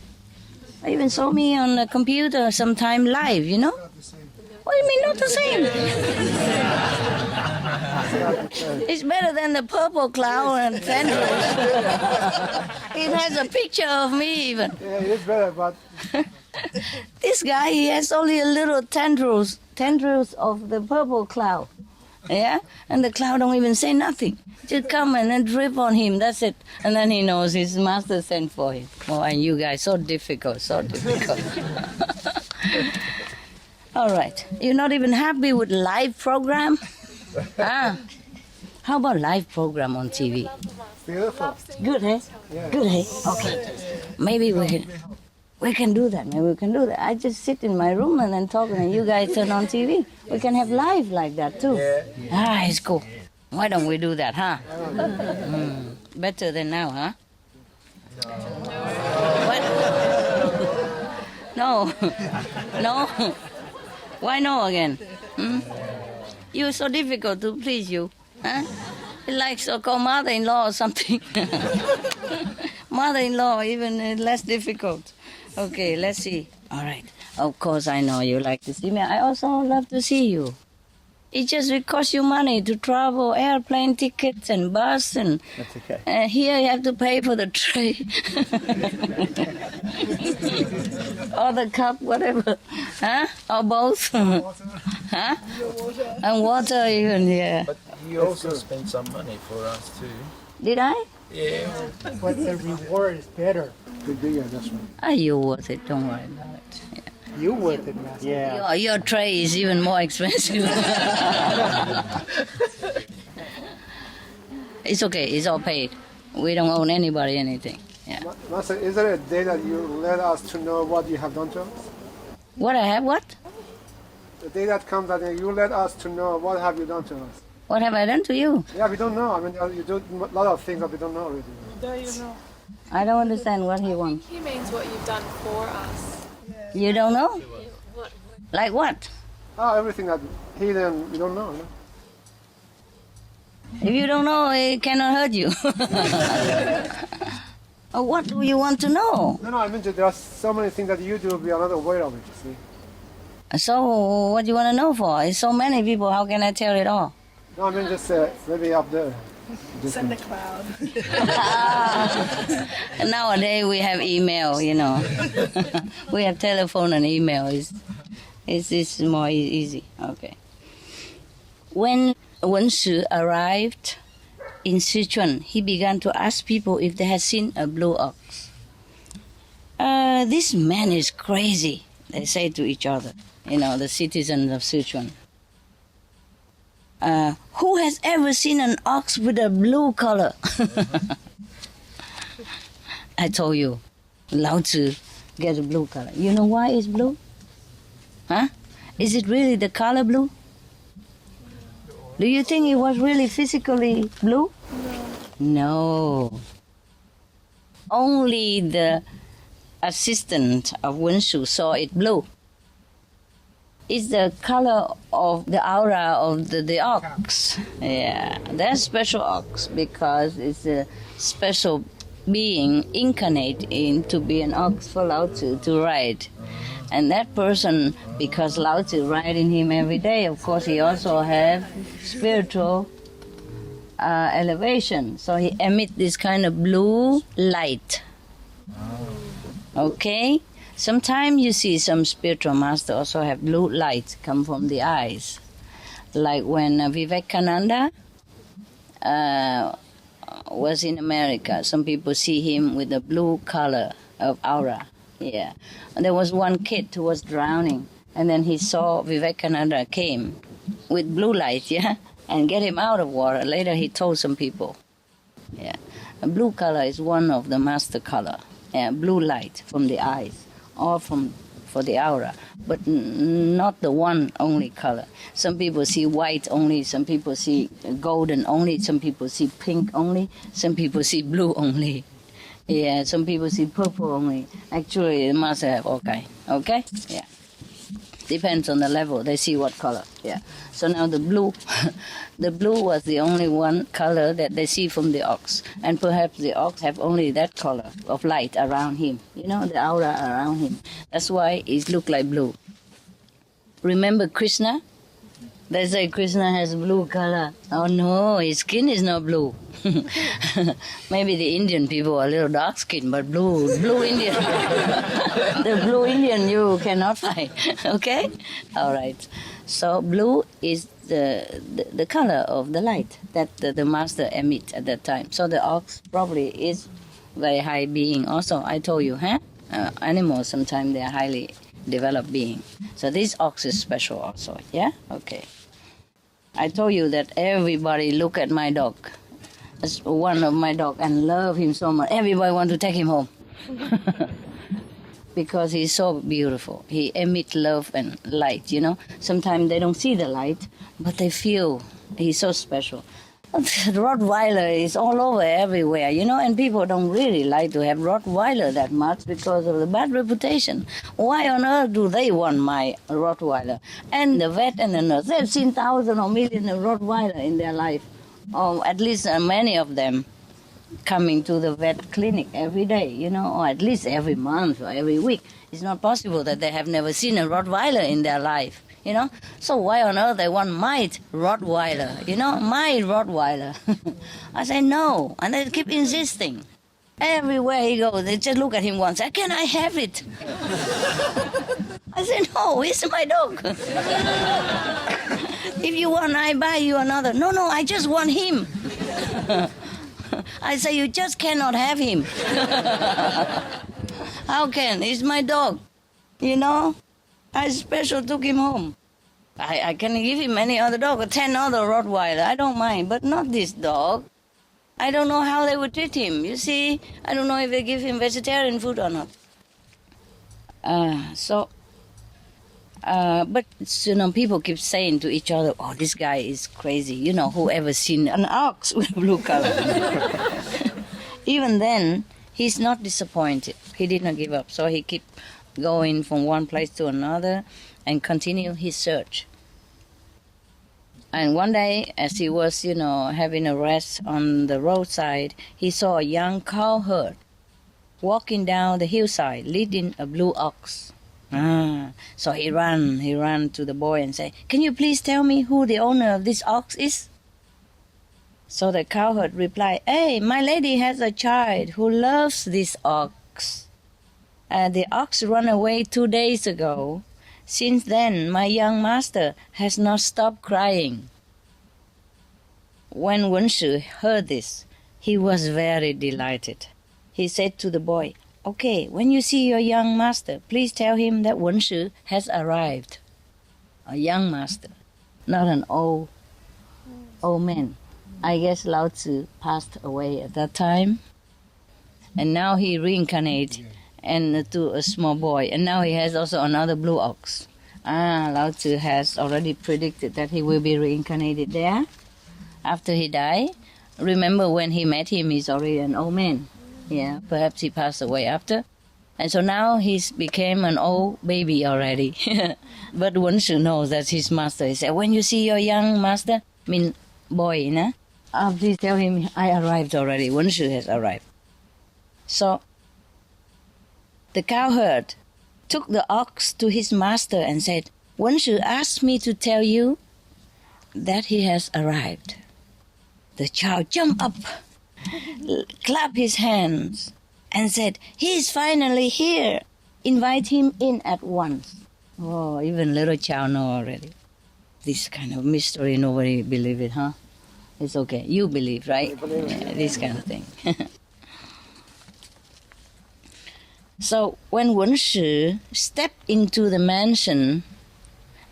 I even saw me on the computer sometime live, you know? What do you mean not the same? It's better than the purple cloud and tendrils. It has a picture of me even. Yeah, it's better, but... This guy, he has only a little tendrils of the purple cloud. Yeah? And the cloud don't even say nothing. Just come and then drip on him, that's it. And then he knows his master sent for him. Oh, and you guys, so difficult. All right. You're not even happy with live program? How about live program on TV? Beautiful. Good, eh? Yeah. Good, eh? Okay. Maybe we can do that. Maybe we can do that. I just sit in my room and then talk, and you guys turn on TV. We can have live like that too. Yeah. It's cool. Why don't we do that, huh? Better than now, huh? What? No. No. Why no again? You're so difficult to please you. Huh? Like so-called mother-in-law or something. Mother-in-law, even less difficult. Okay, let's see. All right. Of course, I know you like to see me. I also love to see you. It just will cost you money to travel, airplane tickets and bus, and That's okay. here you have to pay for the tray. Or the cup, whatever. Huh? Or both. Huh? And water even, yeah. But you also spent some money for us too. Did I? Yeah. But the reward is better. Yeah, that's right. Are you worth it? Don't worry about it. Yeah. You worth it, Master. Yeah. Your tray is even more expensive. It's okay. It's all paid. We don't owe anybody anything. Yeah. Master, is there a day that you let us to know what you have done to us? What I have? What? The day that comes that you let us to know what have you done to us? What have I done to you? Yeah, we don't know. I mean, you do a lot of things that we don't know already. Don't you know? I don't understand what he wants. He means what you've done for us. You don't know? What? Like what? Oh, everything that hidden, we don't know. No? If you don't know, it cannot hurt you. What do you want to know? No, I mean, there are so many things that you do we are not aware of it, you see. So, what do you want to know for? It's so many people, how can I tell it all? No, I mean, just maybe up there. Send the cloud. Nowadays we have email, you know. We have telephone and email. It's more easy. Okay. When Wenshi arrived in Sichuan, he began to ask people if they had seen a blue ox. This man is crazy, they say to each other, you know, the citizens of Sichuan. Who has ever seen an ox with a blue color? I told you, Lao Tzu get a blue color. You know why it's blue? Huh? Is it really the color blue? Do you think it was really physically blue? No. Only the assistant of Wenshi saw it blue. It's the color of the aura of the ox. Yeah, that's special ox because it's a special being incarnate in to be an ox for Lao Tzu to ride. And that person, because Lao Tzu riding him every day, of course he also have spiritual elevation. So he emit this kind of blue light. Okay? Sometimes you see some spiritual master also have blue light come from the eyes. Like when Vivekananda was in America, some people see him with a blue color of aura. Yeah. And there was one kid who was drowning, and then he saw Vivekananda came with blue light, yeah, and get him out of water. Later he told some people. Yeah. A blue color is one of the master color. Yeah, blue light from the eyes. Or for the aura, but not the one only color. Some people see white only, some people see golden only, some people see pink only, some people see blue only. Yeah, some people see purple only. Actually, it must have all kind. Okay? Yeah. Depends on the level. They see what color. Yeah. So now the blue, the blue was the only one color that they see from the ox, and perhaps the ox have only that color of light around him. You know, the aura around him. That's why it look like blue. Remember Krishna? They say Krishna has blue color. Oh no, his skin is not blue. Maybe the Indian people are a little dark skin, but blue Indian. The blue Indian you cannot find. Okay? All right. So blue is the color of the light that the master emit at that time. So the ox probably is very high being also. I told you, huh? Animals sometimes they are highly developed being. So this ox is special also. Yeah? Okay. I told you that everybody look at my dog. That's one of my dog and love him so much. Everybody want to take him home. Because he's so beautiful. He emits love and light, you know. Sometimes they don't see the light, but they feel he's so special. Rottweiler is all over everywhere, and people don't really like to have Rottweiler that much because of the bad reputation. Why on earth do they want my Rottweiler? And the vet and the nurse, they've seen thousands or millions of Rottweiler in their life, or at least many of them coming to the vet clinic every day, or at least every month or every week. It's not possible that they have never seen a Rottweiler in their life. So why on earth they want my Rottweiler, my Rottweiler? I say no, and they keep insisting. Everywhere he goes, they just look at him once, say, can I have it? I say, no, it's my dog. If you want, I buy you another. No, I just want him. I say, you just cannot have him. How can? He's my dog, I special took him home. I can give him any other dog, or 10 other Rottweiler. I don't mind, but not this dog. I don't know how they would treat him. You see, I don't know if they give him vegetarian food or not. But people keep saying to each other, "Oh, this guy is crazy." Whoever seen an ox with blue color? Even then, he's not disappointed. He did not give up, so he keep going from one place to another and continue his search. And one day, as he was, having a rest on the roadside, he saw a young cowherd walking down the hillside, leading a blue ox. So he ran to the boy and said, "Can you please tell me who the owner of this ox is?" So the cowherd replied, "Hey, my lady has a child who loves this ox. The ox ran away 2 days ago. Since then, my young master has not stopped crying." When Wenshi heard this, he was very delighted. He said to the boy, "Okay, when you see your young master, please tell him that Wenshi has arrived." A young master, not an old man. I guess Lao Tzu passed away at that time. And now he reincarnated and to a small boy. And now he has also another blue ox. Lao Tzu has already predicted that he will be reincarnated there after he died. Remember when he met him, he's already an old man. Yeah, perhaps he passed away after. And so now he's became an old baby already. But Wenshi knows that's his master. He said, "When you see your young master," boy, please tell him I arrived already. Wenshi has arrived. So the cowherd took the ox to his master and said, "Wenshi asked me to tell you that he has arrived." The child jumped up, clapped his hands, and said, "He is finally here. Invite him in at once." Oh, even little child know already. This kind of mystery, nobody believe it, huh? It's okay. You believe, right? Yeah, this kind of thing. So when Wenshi stepped into the mansion,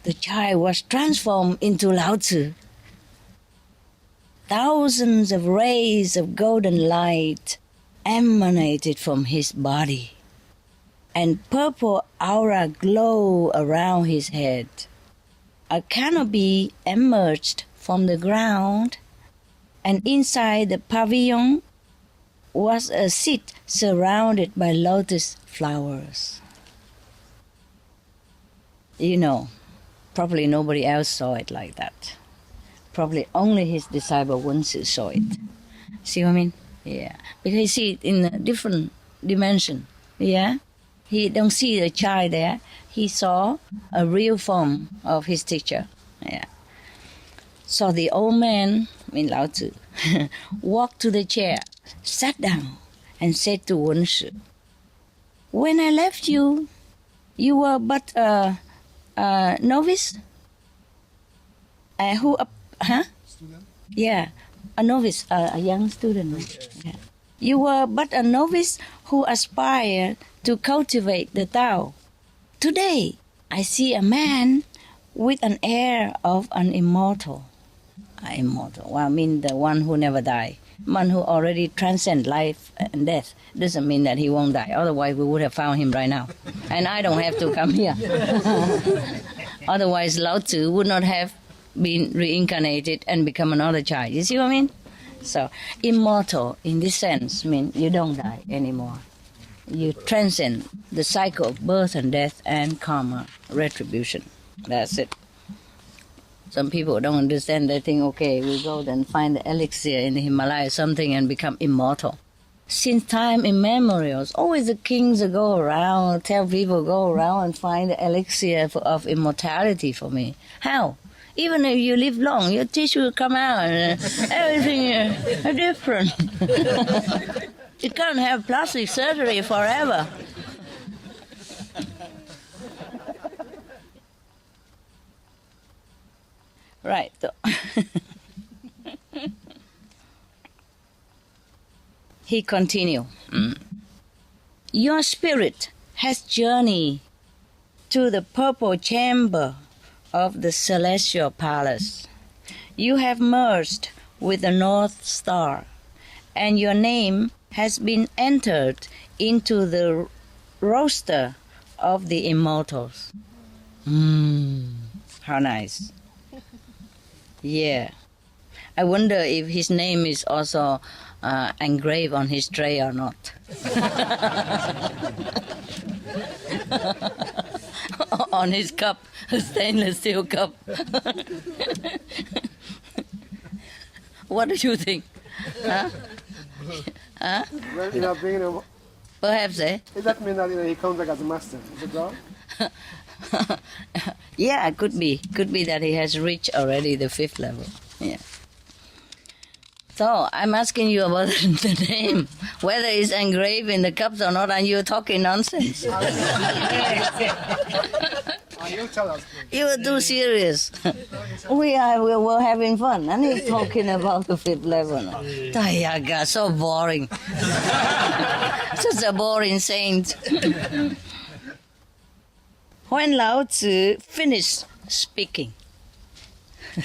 the child was transformed into Lao Tzu. Thousands of rays of golden light emanated from his body, and purple aura glowed around his head. A canopy emerged from the ground, and inside the pavilion was a seat surrounded by lotus flowers. Probably nobody else saw it like that. Probably only his disciple Wenshi saw it. See what I mean? Yeah. Because he see it in a different dimension. Yeah? He don't see the child there. He saw a real form of his teacher. Yeah. So the old man, Lao Tzu, walked to the chair, sat down, and said to Wenshi, "When I left you, you were but a novice? Student? Yeah, a novice, a young student. Yeah. You were but a novice who aspired to cultivate the Tao. Today, I see a man with an air of an immortal." Immortal, well, I mean the one who never die. One who already transcends life and death. Doesn't mean that he won't die. Otherwise, we would have found him right now. And I don't have to come here. Otherwise, Lao Tzu would not have been reincarnated and become another child. You see what I mean? So, immortal in this sense means you don't die anymore. You transcend the cycle of birth and death and karma, retribution. That's it. Some people don't understand. They think, okay, we go then find the elixir in the Himalaya, something, and become immortal. Since time immemorial, always the kings go around, tell people go around and find the elixir of immortality for me. How? Even if you live long, your teeth will come out and everything is different. You can't have plastic surgery forever. Right. He continued, your spirit has journeyed to the purple chamber of the celestial palace. You have merged with the North Star, and your name has been entered into the roster of the immortals. How nice. Yeah. I wonder if his name is also engraved on his tray or not. On his cup, a stainless steel cup. What do you think? Huh? Huh? Well, Perhaps, eh? does that mean that he comes back as a master? Is it wrong? Yeah, could be. Could be that he has reached already the 5th level. Yeah. So, I'm asking you about the name, whether it's engraved in the cups or not, and you're talking nonsense. You tell us. You were too serious. We're having fun, and he's talking about the 5th level. Tayaga, so boring. Such a boring saint. When Lao Tzu finished speaking,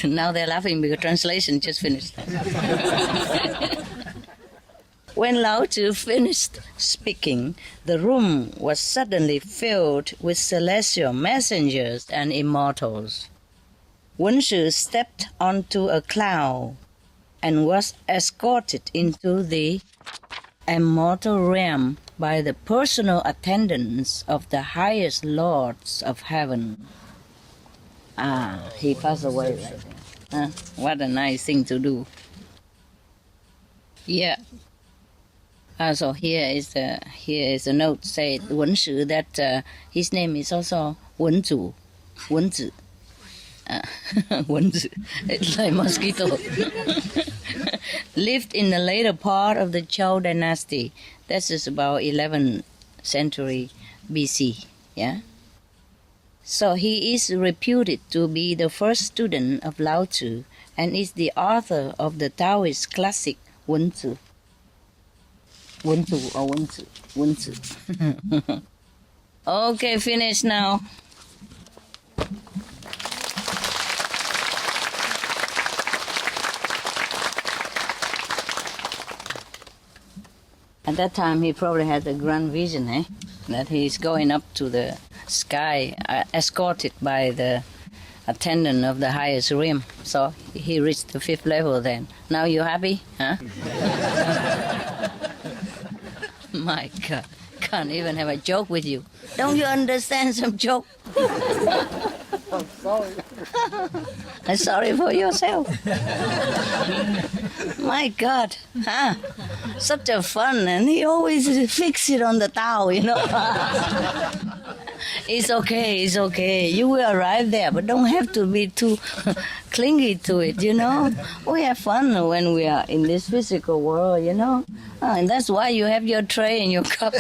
now they're laughing because translation just finished. When Lao Tzu finished speaking, the room was suddenly filled with celestial messengers and immortals. Wenshi stepped onto a cloud and was escorted into the immortal realm by the personal attendants of the highest lords of heaven. He passed away right there. What a nice thing to do. Yeah. So here is a note said Wenshi that his name is also Wenzu. Wenzi. Wenzi. It's like mosquito. Lived in the later part of the Zhou dynasty. This is about 11th century BC. Yeah. So he is reputed to be the first student of Lao Tzu and is the author of the Taoist classic Wenzi. Wenzi or Wenzi. Wenzi. Okay, finish now. At that time, he probably had a grand vision, that he's going up to the sky, escorted by the attendant of the highest realm. So he reached the 5th level then. Now you happy? Huh? My God, can't even have a joke with you. Don't you understand some joke? I'm sorry. I'm sorry for yourself. My God, huh? Such a fun, and he always fix it on the Tao, you know. It's okay. You will arrive there, but don't have to be too clingy to it, you know. We have fun when we are in this physical world, you know. And that's why you have your tray and your cup.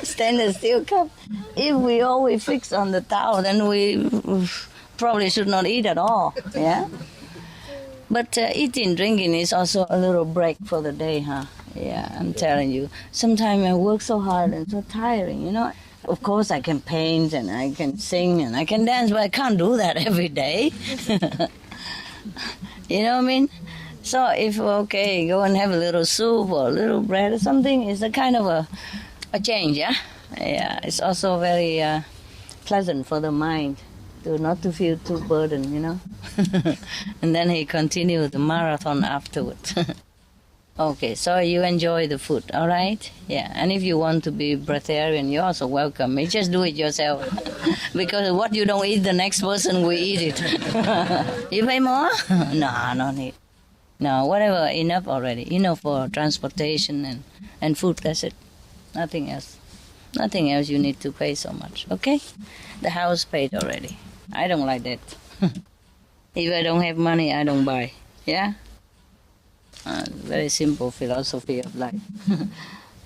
Stainless steel cup. If we always fix on the Tao, then we probably should not eat at all, yeah? But eating, drinking is also a little break for the day, huh? Yeah, I'm telling you. Sometimes I work so hard and so tiring, you know. Of course I can paint and I can sing and I can dance, but I can't do that every day. You know what I mean? So if, okay, go and have a little soup or a little bread or something, it's a kind of a change, yeah? Yeah, it's also very pleasant for the mind not to feel too burdened, And then he continued the marathon afterwards. Okay, so you enjoy the food, all right? Yeah, and if you want to be breatharian, you're also welcome. You just do it yourself. Because what you don't eat, the next person will eat it. You pay more? No, no need. No, whatever, enough already. Enough for transportation and food, that's it. Nothing else. Nothing else you need to pay so much, okay? The house paid already. I don't like that. If I don't have money, I don't buy. Yeah? Very simple philosophy of life.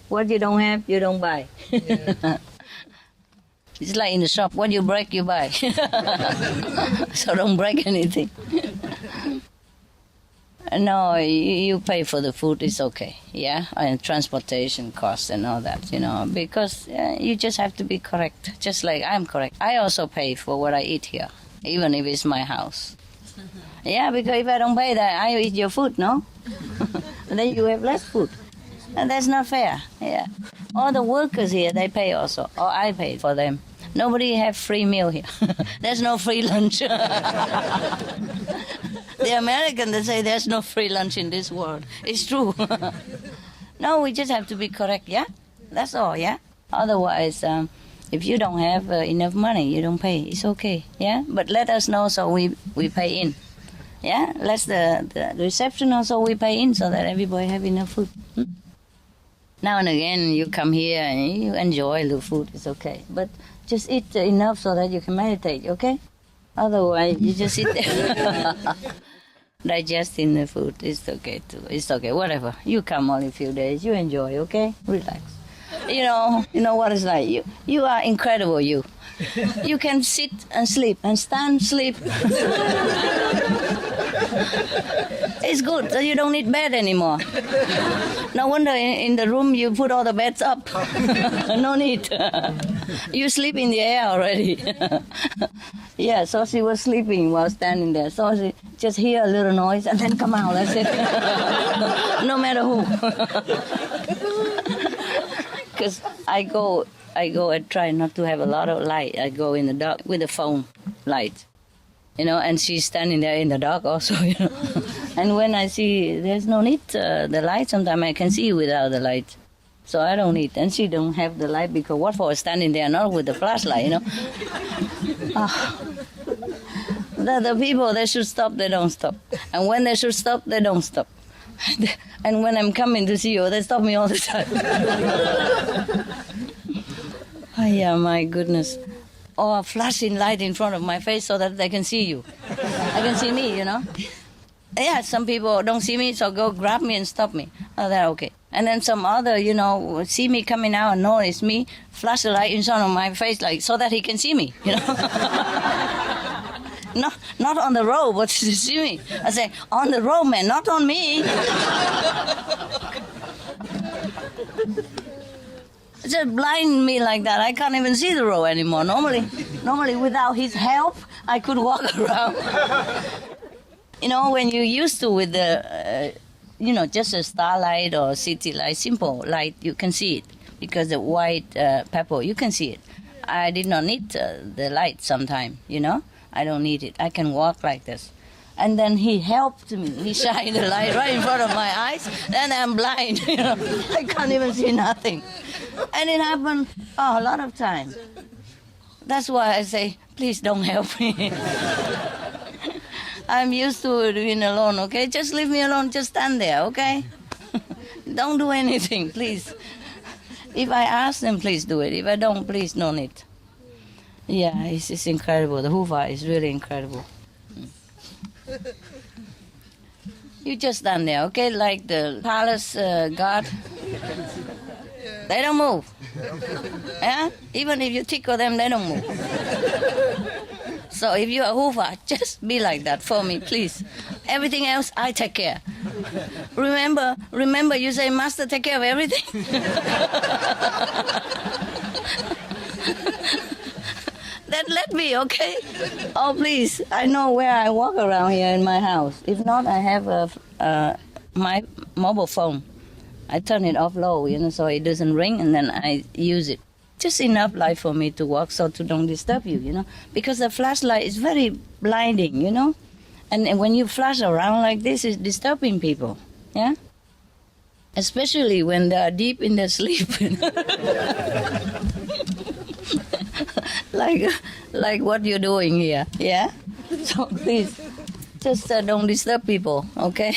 What you don't have, you don't buy. Yeah. It's like in the shop, what you break, you buy. So don't break anything. No, you pay for the food, it's okay, yeah? And transportation costs and all that, because you just have to be correct, just like I'm correct. I also pay for what I eat here, even if it's my house. Yeah, because if I don't pay that, I eat your food, no? And then you have less food. And that's not fair, yeah. All the workers here, they pay also, or I pay for them. Nobody have free meal here. There's no free lunch. The Americans, they say there's no free lunch in this world. It's true. No, we just have to be correct, yeah? That's all, yeah? Otherwise, if you don't have enough money, you don't pay. It's okay, yeah? But let us know so we pay in. Yeah? Let the reception also we pay in so that everybody have enough food. Now and again, you come here and you enjoy the food. It's okay. But just eat enough so that you can meditate, okay? Otherwise, you just sit there. Digesting the food, it's okay too. It's okay, whatever. You come only a few days, you enjoy, okay? Relax. You know what it's like. You are incredible, you. You can sit and sleep and stand, sleep. It's good, so you don't need bed anymore. No wonder in the room you put all the beds up. No need. You sleep in the air already. Yeah, so she was sleeping while standing there. So she just hear a little noise and then come out. That's it. No matter who. Because I go and try not to have a lot of light. I go in the dark with the phone light. And she's standing there in the dark also, And when I see there's no need the light, sometimes I can see without the light. So I don't need, and she don't have the light because what for standing there not with the flashlight, The people, they should stop, they don't stop. And when they should stop, they don't stop. And when I'm coming to see you, they stop me all the time. Oh, yeah, my goodness. Or flashing light in front of my face so that they can see you. I can see me, Yeah, some people don't see me, so go grab me and stop me. Oh, they're okay. And then some other, see me coming out and notice me, flash the light in front of my face, like so that he can see me, Not on the road, but to see me. I say, on the road, man, not on me. Just blind me like that. I can't even see the road anymore. Normally, without his help, I could walk around. When you used to with the, just a starlight or city light, simple light, you can see it. Because the white pepper, you can see it. I did not need the light sometime, I don't need it. I can walk like this. And then he helped me. He shined the light right in front of my eyes. Then I'm blind, I can't even see nothing. And it happened a lot of times. That's why I say, please don't help me. I'm used to being alone, okay? Just leave me alone, just stand there, okay? Don't do anything, please. If I ask them, please do it. If I don't, please no need. Yeah, it's incredible. The Hufa is really incredible. You just stand there, okay? Like the palace guard. They don't move. Yeah? Even if you tickle them, they don't move. So if you are Hufa, just be like that for me, please. Everything else, I take care. Remember you say, Master, take care of everything. Then let me, okay? Oh, please. I know where I walk around here in my house. If not, I have my mobile phone. I turn it off low, so it doesn't ring, and then I use it. just enough light for me to walk so to don't disturb you, you know. Because the flashlight is very blinding, you know. And when you flash around like this, it's disturbing people, yeah? Especially when they are deep in their sleep. like what you're doing here, yeah? So please, just don't disturb people, okay?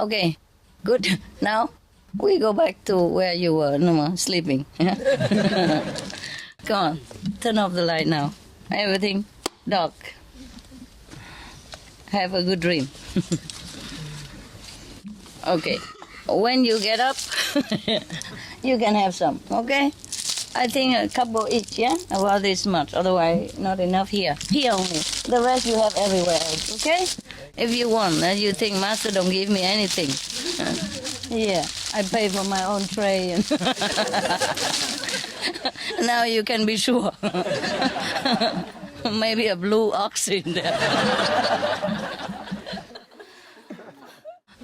Okay, good. Now, we go back to where you were, no more sleeping. Yeah? Come on, turn off the light now. Everything dark. Have a good dream. Okay, when you get up, you can have some, okay? I think a couple each, yeah? About this much, otherwise not enough here. Here only. The rest you have everywhere else, okay? If you want, and you think, Master don't give me anything. Yeah, I pay for my own tray. And now you can be sure. Maybe a blue ox in there.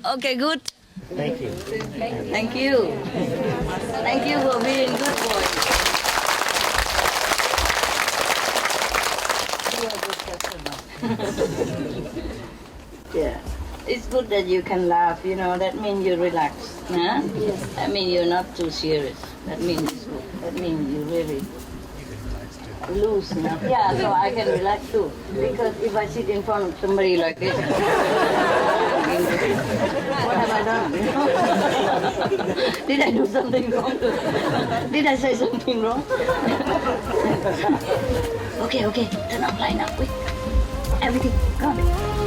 Okay, good. Thank you. Thank you. Thank you for being good boys. You are a good customer. Yeah. It's good that you can laugh, you know, that means you relax. Huh? Yes. That means you're not too serious. That means it's good. That means you really loose enough. Yeah, so I can relax too. Because if I sit in front of somebody like this, what have I done? Did I do something wrong? Did I say something wrong? Okay, turn off light now, quick. Everything, go on.